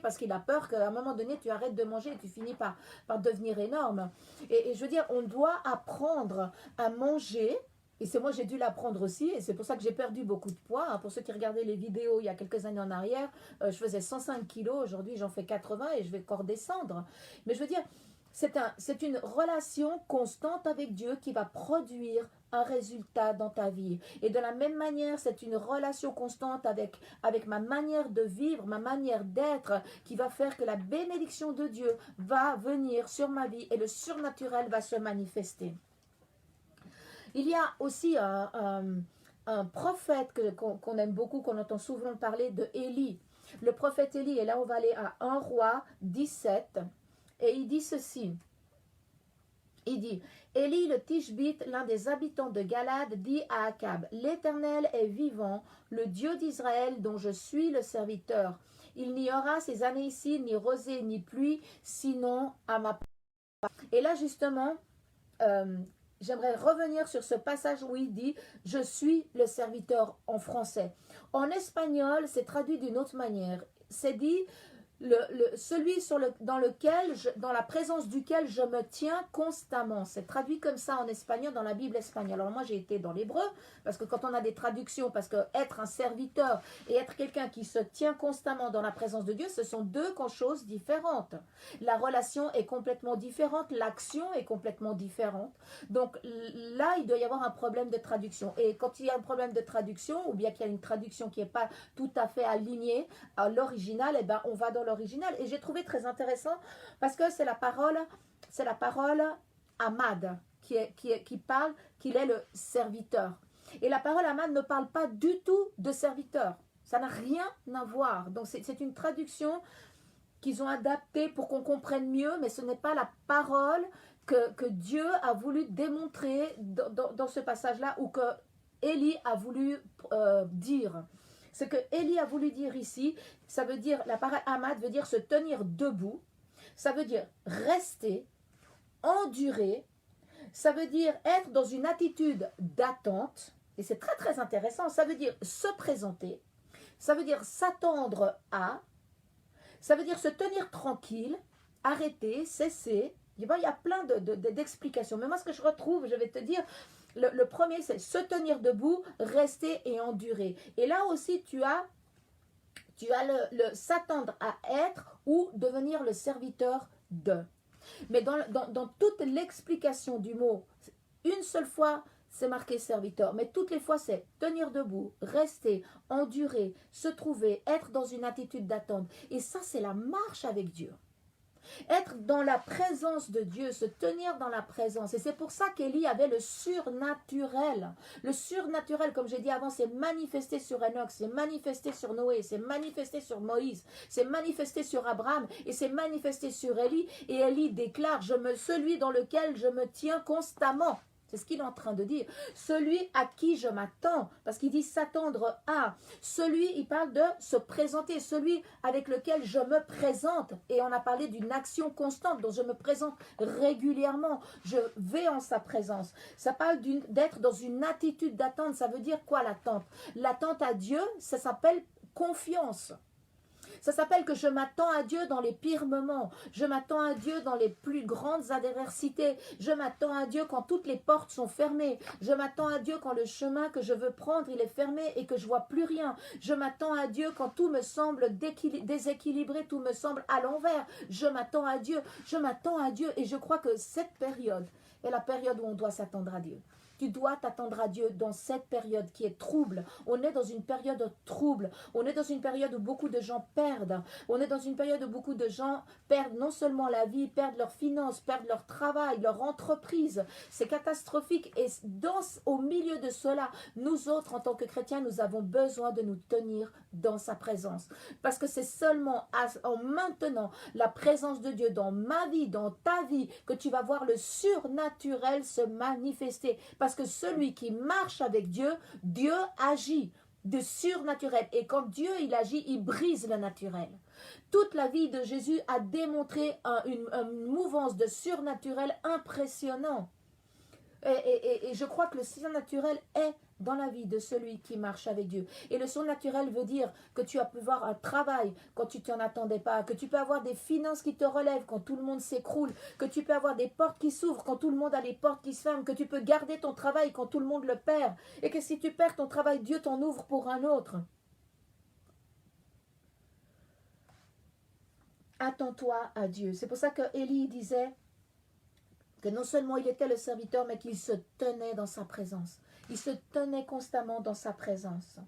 parce qu'il a peur qu'à un moment donné, tu arrêtes de manger et tu finis par devenir énorme. Et je veux dire, on doit apprendre à manger. Et c'est moi, j'ai dû l'apprendre aussi, et c'est pour ça que j'ai perdu beaucoup de poids. Hein. Pour ceux qui regardaient les vidéos il y a quelques années en arrière, je faisais 105 kilos, aujourd'hui j'en fais 80 et je vais encore descendre. Mais je veux dire, c'est une relation constante avec Dieu qui va produire un résultat dans ta vie. Et de la même manière, c'est une relation constante avec ma manière de vivre, ma manière d'être, qui va faire que la bénédiction de Dieu va venir sur ma vie et le surnaturel va se manifester. Il y a aussi un prophète qu'on aime beaucoup, qu'on entend souvent parler de Élie. Le prophète Élie, et là on va aller à 1 Roi 17, et il dit ceci. Il dit, Élie le Tishbite, l'un des habitants de Galade, dit à Akab, l'Éternel est vivant, le Dieu d'Israël dont je suis le serviteur. Il n'y aura ces années ici ni rosée ni pluie, sinon à ma part. Et là justement, j'aimerais revenir sur ce passage où il dit « Je suis le serviteur » en français. En espagnol, c'est traduit d'une autre manière. C'est dit celui dans la présence duquel je me tiens constamment. C'est traduit comme ça en espagnol dans la Bible espagnole. Alors moi j'ai été dans l'hébreu, parce que quand on a des traductions, parce que être un serviteur et être quelqu'un qui se tient constamment dans la présence de Dieu, ce sont deux choses différentes. La relation est complètement différente, l'action est complètement différente. Donc là, il doit y avoir un problème de traduction. Et quand il y a un problème de traduction, ou bien qu'il y a une traduction qui n'est pas tout à fait alignée à l'original, eh ben, on va dans l'original. Et j'ai trouvé très intéressant parce que c'est la parole Amad qui parle qu'il est le serviteur. Et la parole Amad ne parle pas du tout de serviteur. Ça n'a rien à voir. Donc c'est une traduction qu'ils ont adaptée pour qu'on comprenne mieux, mais ce n'est pas la parole que Dieu a voulu démontrer dans ce passage-là ou que Élie a voulu dire. Ce que Élie a voulu dire ici, ça veut dire, la parole Hamad veut dire se tenir debout, ça veut dire rester, endurer, ça veut dire être dans une attitude d'attente, et c'est très très intéressant, ça veut dire se présenter, ça veut dire s'attendre à, ça veut dire se tenir tranquille, arrêter, cesser. Il y a plein d'explications. Mais moi, ce que je retrouve, je vais te dire, le premier, c'est se tenir debout, rester et endurer. Et là aussi, tu as le s'attendre à être ou devenir le serviteur de. Mais dans toute l'explication du mot, une seule fois, c'est marqué serviteur. Mais toutes les fois, c'est tenir debout, rester, endurer, se trouver, être dans une attitude d'attente. Et ça, c'est la marche avec Dieu. Être dans la présence de Dieu, se tenir dans la présence. Et c'est pour ça qu'Élie avait le surnaturel. Le surnaturel, comme j'ai dit avant, c'est manifesté sur Enoch, c'est manifesté sur Noé, c'est manifesté sur Moïse, c'est manifesté sur Abraham et c'est manifesté sur Élie. Et Élie déclare, celui dans lequel je me tiens constamment. C'est ce qu'il est en train de dire. Celui à qui je m'attends, parce qu'il dit s'attendre à. Celui, il parle de se présenter, celui avec lequel je me présente. Et on a parlé d'une action constante, dont je me présente régulièrement. Je vais en sa présence. Ça parle d'être dans une attitude d'attente. Ça veut dire quoi l'attente? L'attente à Dieu, ça s'appelle confiance. Ça s'appelle que je m'attends à Dieu dans les pires moments. Je m'attends à Dieu dans les plus grandes adversités. Je m'attends à Dieu quand toutes les portes sont fermées. Je m'attends à Dieu quand le chemin que je veux prendre, il est fermé et que je vois plus rien. Je m'attends à Dieu quand tout me semble déséquilibré, tout me semble à l'envers. Je m'attends à Dieu. Je m'attends à Dieu. Et je crois que cette période est la période où on doit s'attendre à Dieu. Tu dois t'attendre à Dieu dans cette période qui est trouble. On est dans une période trouble. On est dans une période où beaucoup de gens perdent. On est dans une période où beaucoup de gens perdent non seulement la vie, perdent leurs finances, perdent leur travail, leur entreprise. C'est catastrophique. Et au milieu de cela, nous autres, en tant que chrétiens, nous avons besoin de nous tenir dans sa présence. Parce que c'est seulement en maintenant la présence de Dieu dans ma vie, dans ta vie, que tu vas voir le surnaturel se manifester. Parce que celui qui marche avec Dieu, Dieu agit de surnaturel. Et quand Dieu il agit, il brise le naturel. Toute la vie de Jésus a démontré une mouvance de surnaturel impressionnant. Et je crois que le surnaturel est dans la vie de celui qui marche avec Dieu. Et le surnaturel veut dire que tu vas pouvoir un travail quand tu t'en attendais pas, que tu peux avoir des finances qui te relèvent quand tout le monde s'écroule, que tu peux avoir des portes qui s'ouvrent quand tout le monde a les portes qui se ferment, que tu peux garder ton travail quand tout le monde le perd, et que si tu perds ton travail, Dieu t'en ouvre pour un autre. Attends-toi à Dieu. C'est pour ça que Élie disait que non seulement il était le serviteur, mais qu'il se tenait dans sa présence. Il se tenait constamment dans sa présence.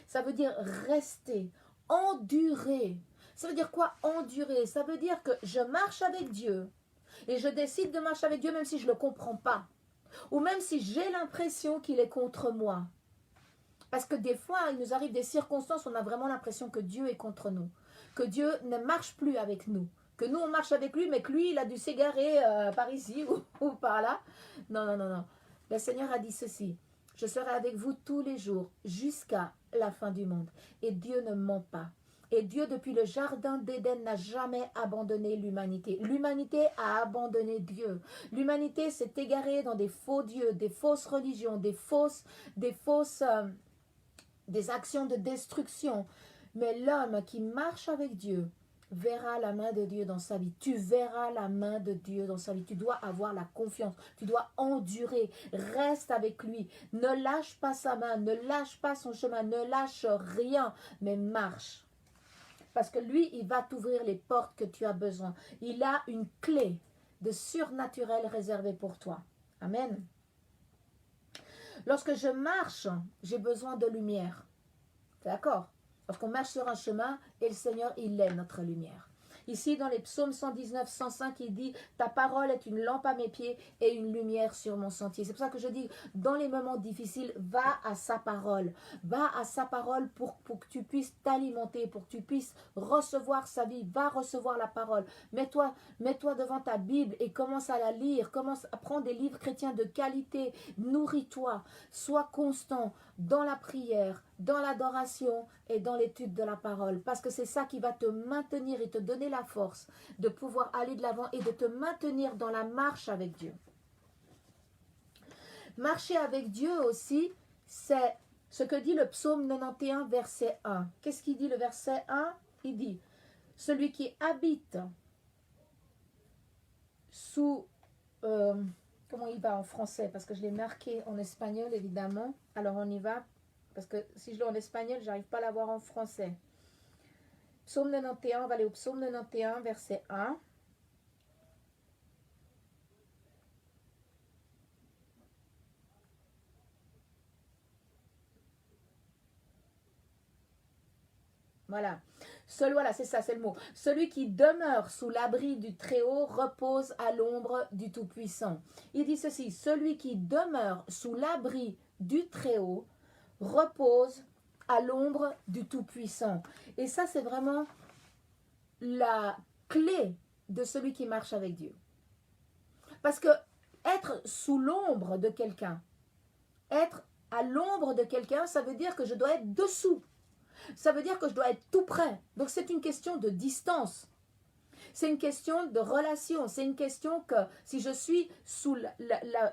Ça veut dire rester, endurer. Ça veut dire quoi endurer? Ça veut dire que je marche avec Dieu et je décide de marcher avec Dieu même si je ne le comprends pas. Ou même si j'ai l'impression qu'il est contre moi. Parce que des fois, il nous arrive des circonstances où on a vraiment l'impression que Dieu est contre nous. Que Dieu ne marche plus avec nous. Que nous, on marche avec lui, mais que lui, il a dû s'égarer par ici ou par là. Non, non, non, non. Le Seigneur a dit ceci. Je serai avec vous tous les jours jusqu'à la fin du monde. Et Dieu ne ment pas. Et Dieu, depuis le jardin d'Éden, n'a jamais abandonné l'humanité. L'humanité a abandonné Dieu. L'humanité s'est égarée dans des faux dieux, des fausses religions, des actions de destruction. Mais l'homme qui marche avec Dieu verra la main de Dieu dans sa vie. Tu verras la main de Dieu dans sa vie. Tu dois avoir la confiance. Tu dois endurer. Reste avec lui. Ne lâche pas sa main. Ne lâche pas son chemin. Ne lâche rien. Mais marche. Parce que lui, il va t'ouvrir les portes que tu as besoin. Il a une clé de surnaturel réservée pour toi. Amen. Lorsque je marche, j'ai besoin de lumière. D'accord? Lorsqu'on marche sur un chemin, et le Seigneur, il est notre lumière. Ici, dans les psaumes 119, 105, il dit « Ta parole est une lampe à mes pieds et une lumière sur mon sentier. » C'est pour ça que je dis, dans les moments difficiles, va à sa parole. Va à sa parole pour que tu puisses t'alimenter, pour que tu puisses recevoir sa vie. Va recevoir la parole. Mets-toi devant ta Bible et commence à la lire. Commence à prendre des livres chrétiens de qualité. Nourris-toi. Sois constant dans la prière, dans l'adoration et dans l'étude de la parole, parce que c'est ça qui va te maintenir et te donner la force de pouvoir aller de l'avant et de te maintenir dans la marche avec Dieu. Marcher avec Dieu aussi, c'est ce que dit le psaume 91, verset 1. Qu'est-ce qu'il dit le verset 1? Il dit, celui qui habite sous... comment il va en français? Parce que je l'ai marqué en espagnol, évidemment. Alors on y va. Parce que si je l'ai en espagnol, je n'arrive pas à l'avoir en français. Psaume 91, on va aller au psaume 91, verset 1. Voilà. Voilà, c'est ça, c'est le mot. Celui qui demeure sous l'abri du Très-Haut repose à l'ombre du Tout-Puissant. Il dit ceci, celui qui demeure sous l'abri du Très-Haut repose à l'ombre du Tout-Puissant. Et ça, c'est vraiment la clé de celui qui marche avec Dieu. Parce que être sous l'ombre de quelqu'un, être à l'ombre de quelqu'un, ça veut dire que je dois être dessous. Ça veut dire que je dois être tout près. Donc c'est une question de distance. C'est une question de relation. C'est une question que si je suis sous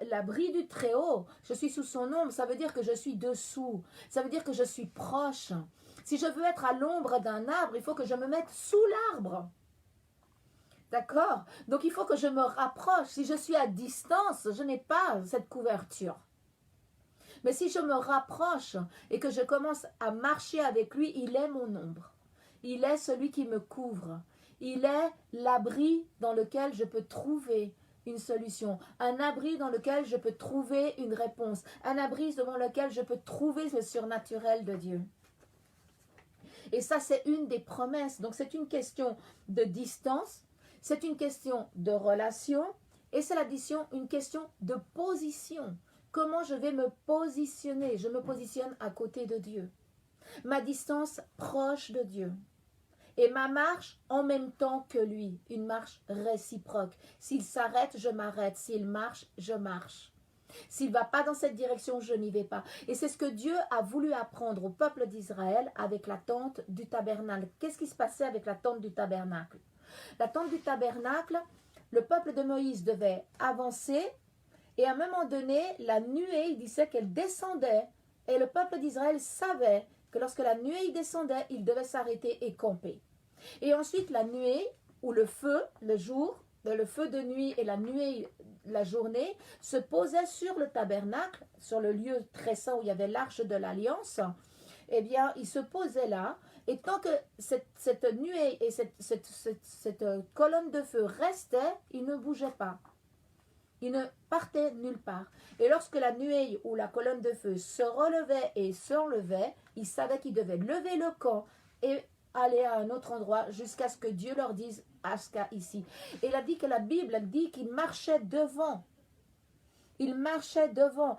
l'abri du Très-Haut, je suis sous son ombre, ça veut dire que je suis dessous. Ça veut dire que je suis proche. Si je veux être à l'ombre d'un arbre, il faut que je me mette sous l'arbre. D'accord? Donc il faut que je me rapproche. Si je suis à distance, je n'ai pas cette couverture. Mais si je me rapproche et que je commence à marcher avec lui, il est mon ombre. Il est celui qui me couvre. Il est l'abri dans lequel je peux trouver une solution. Un abri dans lequel je peux trouver une réponse. Un abri devant lequel je peux trouver le surnaturel de Dieu. Et ça, c'est une des promesses. Donc, c'est une question de distance. C'est une question de relation. Et c'est une question de position. Comment je vais me positionner? Je me positionne à côté de Dieu. Ma distance proche de Dieu. Et ma marche en même temps que lui. Une marche réciproque. S'il s'arrête, je m'arrête. S'il marche, je marche. S'il ne va pas dans cette direction, je n'y vais pas. Et c'est ce que Dieu a voulu apprendre au peuple d'Israël avec la tente du tabernacle. Qu'est-ce qui se passait avec la tente du tabernacle? La tente du tabernacle, le peuple de Moïse devait avancer. Et à un moment donné, la nuée, il disait qu'elle descendait. Et le peuple d'Israël savait que lorsque la nuée descendait, il devait s'arrêter et camper. Et ensuite, la nuée, ou le feu, le jour, le feu de nuit et la nuée, la journée, se posaient sur le tabernacle, sur le lieu très saint où il y avait l'arche de l'Alliance. Eh bien, ils se posaient là. Et tant que cette nuée et cette colonne de feu restaient, ils ne bougeaient pas. Il ne partait nulle part. Et lorsque la nuée ou la colonne de feu se relevait et s'enlevait, ils savaient qu'ils devaient lever le camp et aller à un autre endroit jusqu'à ce que Dieu leur dise « Asca ici ». Et il a dit que la Bible dit qu'il marchait devant. Il marchait devant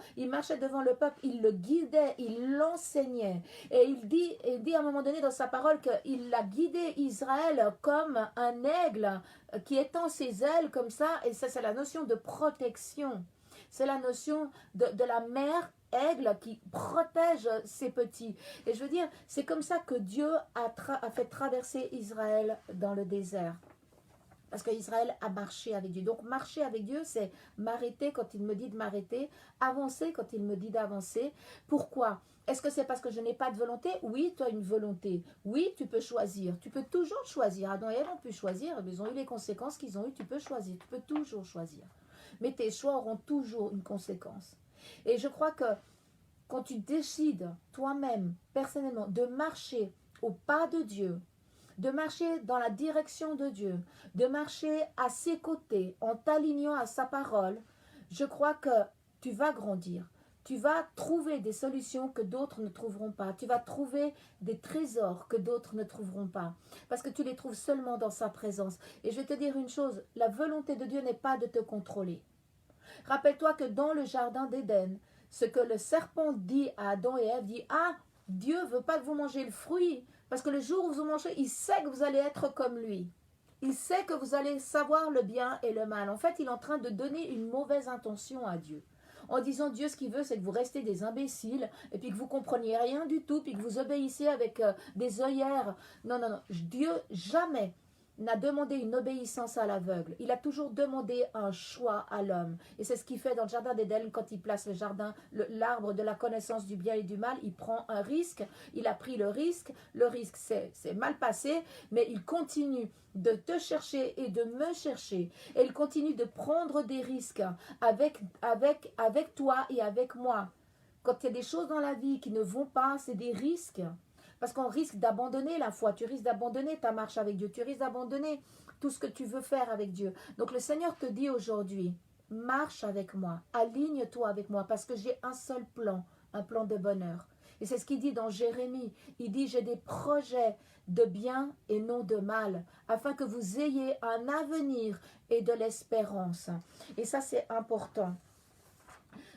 le peuple, il le guidait, il l'enseignait. Et il dit à un moment donné dans sa parole qu'il a guidé Israël comme un aigle qui étend ses ailes comme ça. Et ça, c'est la notion de protection. C'est la notion de la mère aigle qui protège ses petits. Et je veux dire, c'est comme ça que Dieu a fait traverser Israël dans le désert. Parce qu'Israël a marché avec Dieu. Donc marcher avec Dieu, c'est m'arrêter quand il me dit de m'arrêter, avancer quand il me dit d'avancer. Pourquoi? Est-ce que c'est parce que je n'ai pas de volonté? Oui, tu as une volonté. Oui, tu peux choisir. Tu peux toujours choisir. Adam et Ève ont pu choisir. Ils ont eu les conséquences qu'ils ont eues. Tu peux choisir. Tu peux toujours choisir. Mais tes choix auront toujours une conséquence. Et je crois que quand tu décides toi-même, personnellement, de marcher au pas de Dieu, de marcher dans la direction de Dieu, de marcher à ses côtés, en t'alignant à sa parole, je crois que tu vas grandir. Tu vas trouver des solutions que d'autres ne trouveront pas. Tu vas trouver des trésors que d'autres ne trouveront pas. Parce que tu les trouves seulement dans sa présence. Et je vais te dire une chose, la volonté de Dieu n'est pas de te contrôler. Rappelle-toi que dans le jardin d'Éden, ce que le serpent dit à Adam et Ève, dit « Ah, Dieu ne veut pas que vous mangez le fruit. » Parce que le jour où vous mangez, il sait que vous allez être comme lui. Il sait que vous allez savoir le bien et le mal. En fait, il est en train de donner une mauvaise intention à Dieu. en disant Dieu, ce qu'il veut, c'est que vous restez des imbéciles, et puis que vous compreniez rien du tout, puis que vous obéissez avec des œillères. Non, non, non. Dieu, jamais n'a demandé une obéissance à l'aveugle. Il a toujours demandé un choix à l'homme. Et c'est ce qu'il fait dans le jardin d'Éden quand il place l'arbre de la connaissance du bien et du mal. Il prend un risque. Il a pris le risque. Le risque c'est mal passé, mais il continue de te chercher et de me chercher. Et il continue de prendre des risques avec toi et avec moi. Quand il y a des choses dans la vie qui ne vont pas, c'est des risques. Parce qu'on risque d'abandonner la foi, tu risques d'abandonner ta marche avec Dieu, tu risques d'abandonner tout ce que tu veux faire avec Dieu. Donc le Seigneur te dit aujourd'hui, marche avec moi, aligne-toi avec moi, parce que j'ai un seul plan, un plan de bonheur. Et c'est ce qu'il dit dans Jérémie. Il dit, j'ai des projets de bien et non de mal, afin que vous ayez un avenir et de l'espérance. Et ça, c'est important.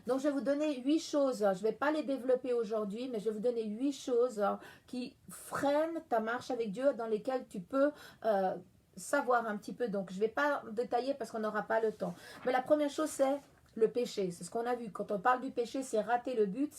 Donc, je vais vous donner 8 choses. Je ne vais pas les développer aujourd'hui, mais je vais vous donner 8 choses qui freinent ta marche avec Dieu, dans lesquelles tu peux savoir un petit peu. Donc, je ne vais pas détailler parce qu'on n'aura pas le temps. Mais la première chose, c'est le péché. C'est ce qu'on a vu. Quand on parle du péché, c'est rater le but.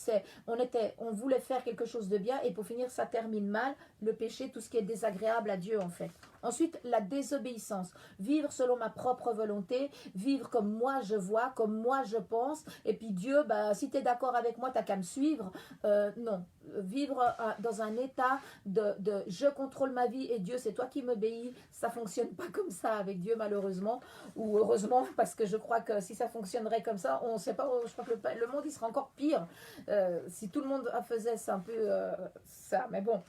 On voulait faire quelque chose de bien et pour finir, ça termine mal. Le péché, tout ce qui est désagréable à Dieu, en fait. Ensuite, la désobéissance. Vivre selon ma propre volonté, vivre comme moi je vois, comme moi je pense. Et puis Dieu, si tu es d'accord avec moi, tu n'as qu'à me suivre. Non. Vivre dans un état de je contrôle ma vie et Dieu, c'est toi qui m'obéis. Ça ne fonctionne pas comme ça avec Dieu, malheureusement. Ou heureusement, parce que je crois que si ça fonctionnerait comme ça, on ne sait pas, je crois que le monde, il serait encore pire. Si tout le monde faisait ça un peu ça. Mais bon.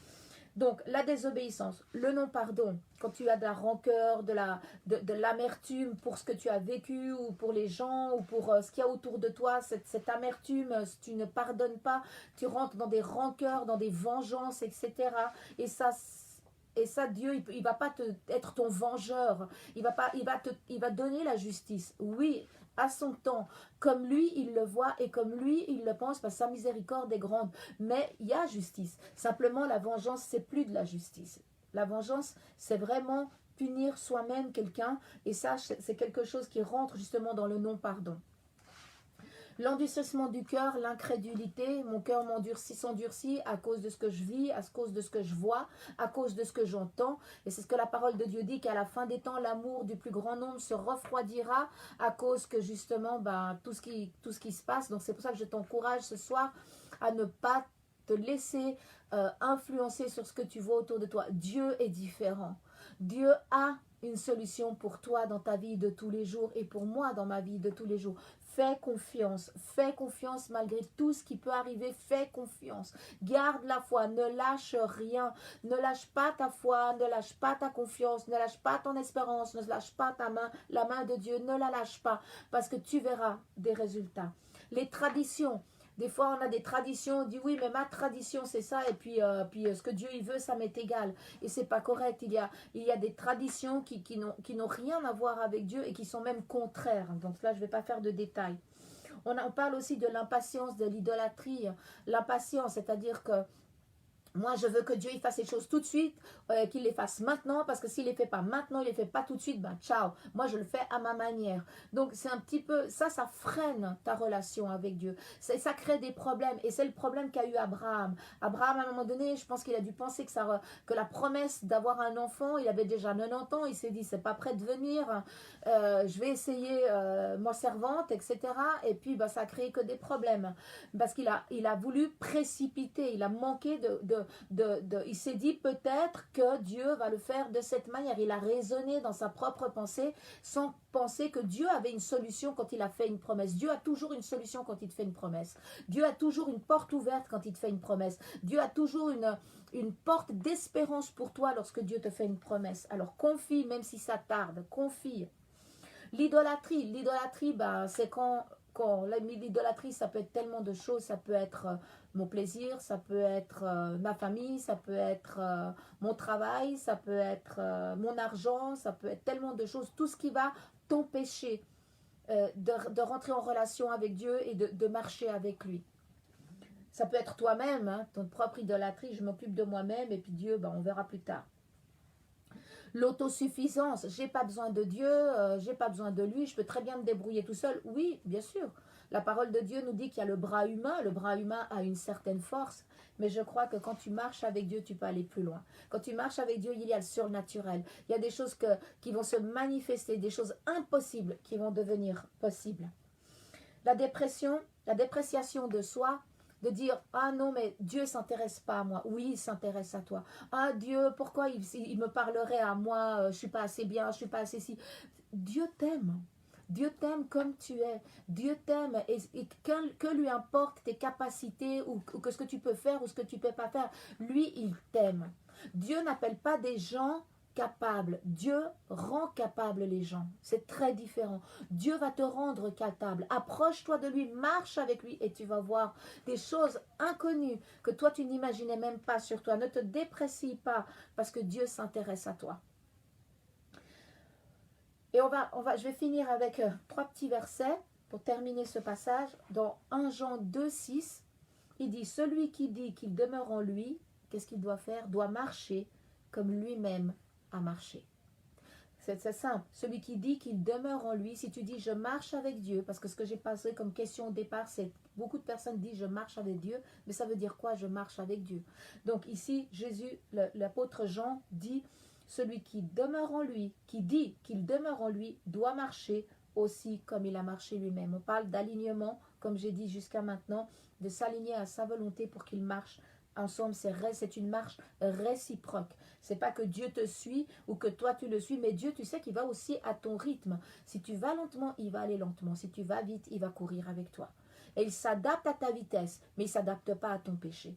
Donc, la désobéissance, le non-pardon, quand tu as de la rancœur, de l'amertume pour ce que tu as vécu ou pour les gens ou pour ce qu'il y a autour de toi, cette amertume, si tu ne pardonnes pas, tu rentres dans des rancœurs, dans des vengeances, etc. Et ça, Dieu, il ne va pas être ton vengeur. Il va donner la justice. Oui, à son temps, comme lui, il le voit et comme lui, il le pense, parce que sa miséricorde est grande. Mais il y a justice. Simplement, la vengeance, c'est plus de la justice. La vengeance, c'est vraiment punir soi-même quelqu'un. Et ça, c'est quelque chose qui rentre justement dans le non-pardon. L'endurcissement du cœur, l'incrédulité, mon cœur s'endurcit à cause de ce que je vis, à cause de ce que je vois, à cause de ce que j'entends. Et c'est ce que la parole de Dieu dit, qu'à la fin des temps, l'amour du plus grand nombre se refroidira à cause que justement, tout ce qui se passe. Donc c'est pour ça que je t'encourage ce soir à ne pas te laisser influencer sur ce que tu vois autour de toi. Dieu est différent. Dieu a une solution pour toi dans ta vie de tous les jours et pour moi dans ma vie de tous les jours. Fais confiance malgré tout ce qui peut arriver, fais confiance. Garde la foi, ne lâche rien, ne lâche pas ta foi, ne lâche pas ta confiance, ne lâche pas ton espérance, ne lâche pas ta main, la main de Dieu, ne la lâche pas parce que tu verras des résultats. Les traditions. Des fois, on a des traditions, on dit oui, mais ma tradition, c'est ça, et puis ce que Dieu il veut, ça m'est égal. Et c'est pas correct. Il y a des traditions qui n'ont rien à voir avec Dieu et qui sont même contraires. Donc là, je ne vais pas faire de détails. On parle aussi de l'impatience, de l'idolâtrie. L'impatience, c'est-à-dire que moi, je veux que Dieu il fasse les choses tout de suite, qu'il les fasse maintenant, parce que s'il ne les fait pas maintenant, il ne les fait pas tout de suite, ciao. Moi, je le fais à ma manière. Donc, c'est un petit peu, ça freine ta relation avec Dieu. Ça crée des problèmes. Et c'est le problème qu'a eu Abraham. Abraham, à un moment donné, je pense qu'il a dû penser que la promesse d'avoir un enfant, il avait déjà 90 ans, il s'est dit, c'est pas prêt de venir, je vais essayer ma servante, etc. Et puis, ça a créé que des problèmes. Parce qu'il a voulu précipiter, il a manqué il s'est dit peut-être que Dieu va le faire de cette manière. Il a raisonné dans sa propre pensée sans penser que Dieu avait une solution quand il a fait une promesse. Dieu a toujours une solution quand il te fait une promesse. Dieu a toujours une porte ouverte quand il te fait une promesse. Dieu a toujours une porte d'espérance pour toi lorsque Dieu te fait une promesse. Alors confie, même si ça tarde, confie. L'idolâtrie, c'est quand l'idolâtrie, ça peut être tellement de choses. Ça peut être mon plaisir, ça peut être ma famille, ça peut être mon travail, ça peut être mon argent, ça peut être tellement de choses. Tout ce qui va t'empêcher de rentrer en relation avec Dieu et de marcher avec lui. Ça peut être toi-même, hein, ton propre idolâtrie, je m'occupe de moi-même et puis Dieu, on verra plus tard. L'autosuffisance, j'ai pas besoin de Dieu, j'ai pas besoin de lui, je peux très bien me débrouiller tout seul. Oui, bien sûr. La parole de Dieu nous dit qu'il y a le bras humain a une certaine force, mais je crois que quand tu marches avec Dieu, tu peux aller plus loin. Quand tu marches avec Dieu, il y a le surnaturel. Il y a des choses qui vont se manifester, des choses impossibles qui vont devenir possibles. La dépression, la dépréciation de soi, de dire « Ah non, mais Dieu ne s'intéresse pas à moi. » Oui, il s'intéresse à toi. « Ah Dieu, pourquoi il me parlerait à moi? Je ne suis pas assez bien, je ne suis pas assez si. » Dieu t'aime. Dieu t'aime comme tu es. Dieu t'aime et que lui importe tes capacités ou que ce que tu peux faire ou ce que tu ne peux pas faire. Lui, il t'aime. Dieu n'appelle pas des gens capables. Dieu rend capables les gens. C'est très différent. Dieu va te rendre capable. Approche-toi de lui, marche avec lui et tu vas voir des choses inconnues que toi tu n'imaginais même pas sur toi. Ne te déprécie pas parce que Dieu s'intéresse à toi. Et je vais finir avec 3 petits versets pour terminer ce passage. Dans 1 Jean 2, 6, il dit « Celui qui dit qu'il demeure en lui, qu'est-ce qu'il doit faire? Doit marcher comme lui-même a marché. » C'est simple. Celui qui dit qu'il demeure en lui, si tu dis « je marche avec Dieu », parce que ce que j'ai passé comme question au départ, c'est beaucoup de personnes disent « je marche avec Dieu », mais ça veut dire quoi? Je marche avec Dieu. Donc ici, Jésus, l'apôtre Jean dit celui qui demeure en lui, qui dit qu'il demeure en lui, doit marcher aussi comme il a marché lui-même. On parle d'alignement, comme j'ai dit jusqu'à maintenant, de s'aligner à sa volonté pour qu'il marche ensemble. C'est une marche réciproque. C'est pas que Dieu te suit ou que toi tu le suis, mais Dieu, tu sais qu'il va aussi à ton rythme. Si tu vas lentement, il va aller lentement. Si tu vas vite, il va courir avec toi. Et il s'adapte à ta vitesse, mais il ne s'adapte pas à ton péché.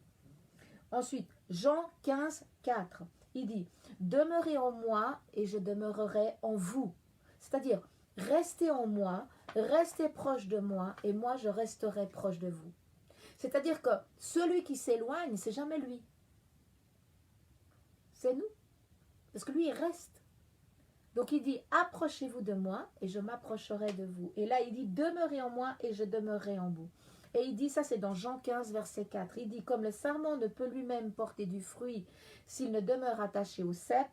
Ensuite, Jean 15, 4. Il dit, demeurez en moi et je demeurerai en vous. C'est-à-dire, restez en moi, restez proche de moi et moi je resterai proche de vous. C'est-à-dire que celui qui s'éloigne, c'est jamais lui. C'est nous. Parce que lui, il reste. Donc il dit, approchez-vous de moi et je m'approcherai de vous. Et là, il dit, demeurez en moi et je demeurerai en vous. Et il dit, ça c'est dans Jean 15, verset 4, il dit, comme le sarment ne peut lui-même porter du fruit s'il ne demeure attaché au cep,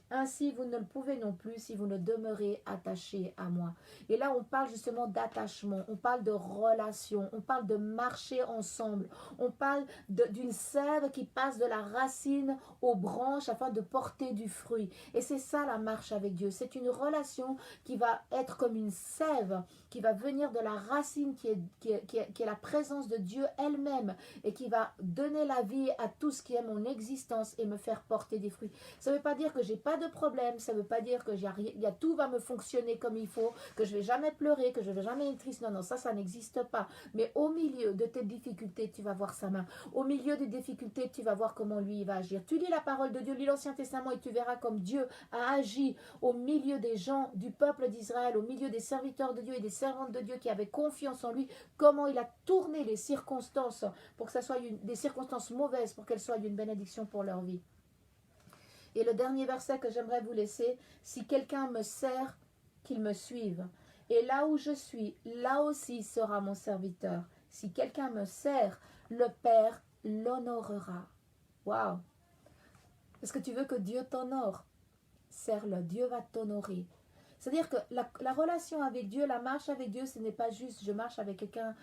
ainsi vous ne le pouvez non plus si vous ne demeurez attaché à moi. Et là, on parle justement d'attachement, on parle de relation, on parle de marcher ensemble, on parle d'une sève qui passe de la racine aux branches afin de porter du fruit. Et c'est ça la marche avec Dieu, c'est une relation qui va être comme une sève, qui va venir de la racine qui est la présence de Dieu elle-même et qui va donner la vie à tout ce qui est mon existence et me faire porter des fruits. Ça ne veut pas dire que j'ai pas de problème, ça ne veut pas dire que tout va me fonctionner comme il faut, que je ne vais jamais pleurer, que je ne vais jamais être triste. Non, non, ça n'existe pas. Mais au milieu de tes difficultés, tu vas voir sa main. Au milieu des difficultés, tu vas voir comment lui il va agir. Tu lis la parole de Dieu, lis l'Ancien Testament et tu verras comme Dieu a agi au milieu des gens, du peuple d'Israël, au milieu des serviteurs de Dieu et des servantes de Dieu qui avaient confiance en lui, comment il a tourné les circonstances pour que ça soit des circonstances mauvaises, pour qu'elles soient une bénédiction pour leur vie. Et le dernier verset que j'aimerais vous laisser, si quelqu'un me sert, qu'il me suive. Et là où je suis, là aussi sera mon serviteur. Si quelqu'un me sert, le Père l'honorera. Waouh! Est-ce que tu veux que Dieu t'honore? Sers-le, Dieu va t'honorer. C'est-à-dire que la relation avec Dieu, la marche avec Dieu, ce n'est pas juste je marche avec quelqu'un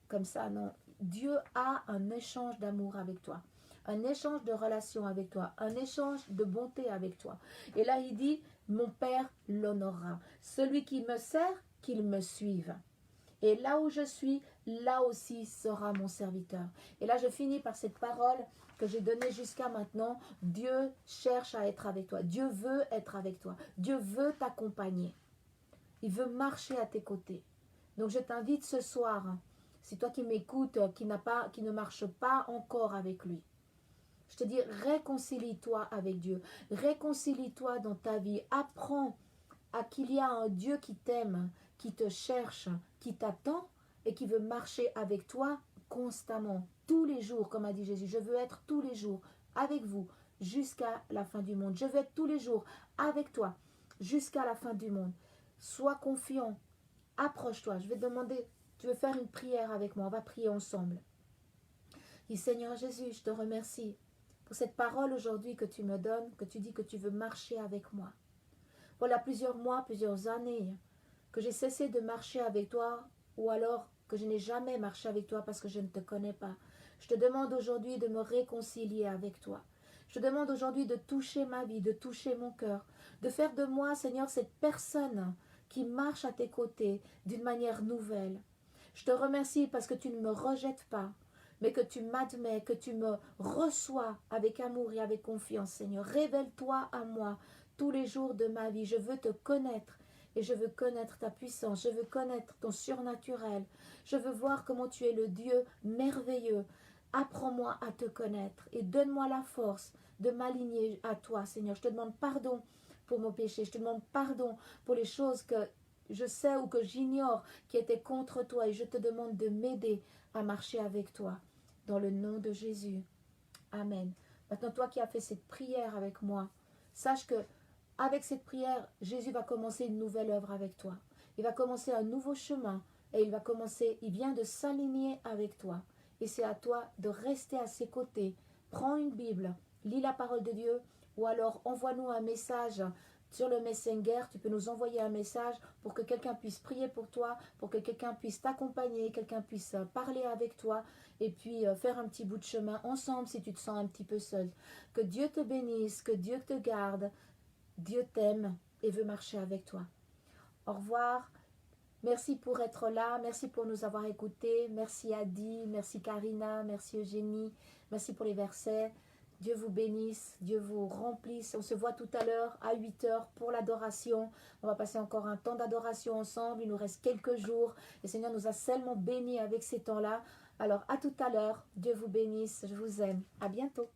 comme ça, non. Dieu a un échange d'amour avec toi, un échange de relation avec toi, un échange de bonté avec toi. Et là, il dit, mon Père l'honorera. Celui qui me sert, qu'il me suive. Et là où je suis, là aussi sera mon serviteur. Et là, je finis par cette parole que j'ai donnée jusqu'à maintenant. Dieu cherche à être avec toi. Dieu veut être avec toi. Dieu veut t'accompagner. Il veut marcher à tes côtés. Donc, je t'invite ce soir, c'est toi qui m'écoutes, qui ne marche pas encore avec lui. Je te dis, réconcilie-toi avec Dieu. Réconcilie-toi dans ta vie. Apprends à qu'il y a un Dieu qui t'aime, qui te cherche, qui t'attend et qui veut marcher avec toi constamment, tous les jours, comme a dit Jésus. Je veux être tous les jours avec vous jusqu'à la fin du monde. Je veux être tous les jours avec toi jusqu'à la fin du monde. Sois confiant. Approche-toi. Je vais te demander, tu veux faire une prière avec moi? On va prier ensemble. Dis, Seigneur Jésus, je te remercie pour cette parole aujourd'hui que tu me donnes, que tu dis que tu veux marcher avec moi. Voilà plusieurs mois, plusieurs années que j'ai cessé de marcher avec toi, ou alors que je n'ai jamais marché avec toi parce que je ne te connais pas. Je te demande aujourd'hui de me réconcilier avec toi. Je te demande aujourd'hui de toucher ma vie, de toucher mon cœur, de faire de moi, Seigneur, cette personne qui marche à tes côtés d'une manière nouvelle. Je te remercie parce que tu ne me rejettes pas, mais que tu m'admets, que tu me reçois avec amour et avec confiance, Seigneur. Révèle-toi à moi tous les jours de ma vie. Je veux te connaître et je veux connaître ta puissance. Je veux connaître ton surnaturel. Je veux voir comment tu es le Dieu merveilleux. Apprends-moi à te connaître et donne-moi la force de m'aligner à toi, Seigneur. Je te demande pardon pour mon péché. Je te demande pardon pour les choses que je sais ou que j'ignore qui étaient contre toi et je te demande de m'aider à marcher avec toi. Dans le nom de Jésus. Amen. Maintenant, toi qui as fait cette prière avec moi, sache que avec cette prière, Jésus va commencer une nouvelle œuvre avec toi. Il va commencer un nouveau chemin et il vient de s'aligner avec toi. Et c'est à toi de rester à ses côtés. Prends une Bible, lis la parole de Dieu ou alors envoie-nous un message sur le Messenger. Tu peux nous envoyer un message pour que quelqu'un puisse prier pour toi, pour que quelqu'un puisse t'accompagner, quelqu'un puisse parler avec toi et puis faire un petit bout de chemin ensemble si tu te sens un petit peu seul. Que Dieu te bénisse, que Dieu te garde. Dieu t'aime et veut marcher avec toi. Au revoir. Merci pour être là. Merci pour nous avoir écoutés. Merci Adi, merci Karina, merci Eugénie. Merci pour les versets. Dieu vous bénisse, Dieu vous remplisse. On se voit tout à l'heure à 8 heures pour l'adoration. On va passer encore un temps d'adoration ensemble. Il nous reste quelques jours. Le Seigneur nous a seulement bénis avec ces temps-là. Alors à tout à l'heure. Dieu vous bénisse. Je vous aime. À bientôt.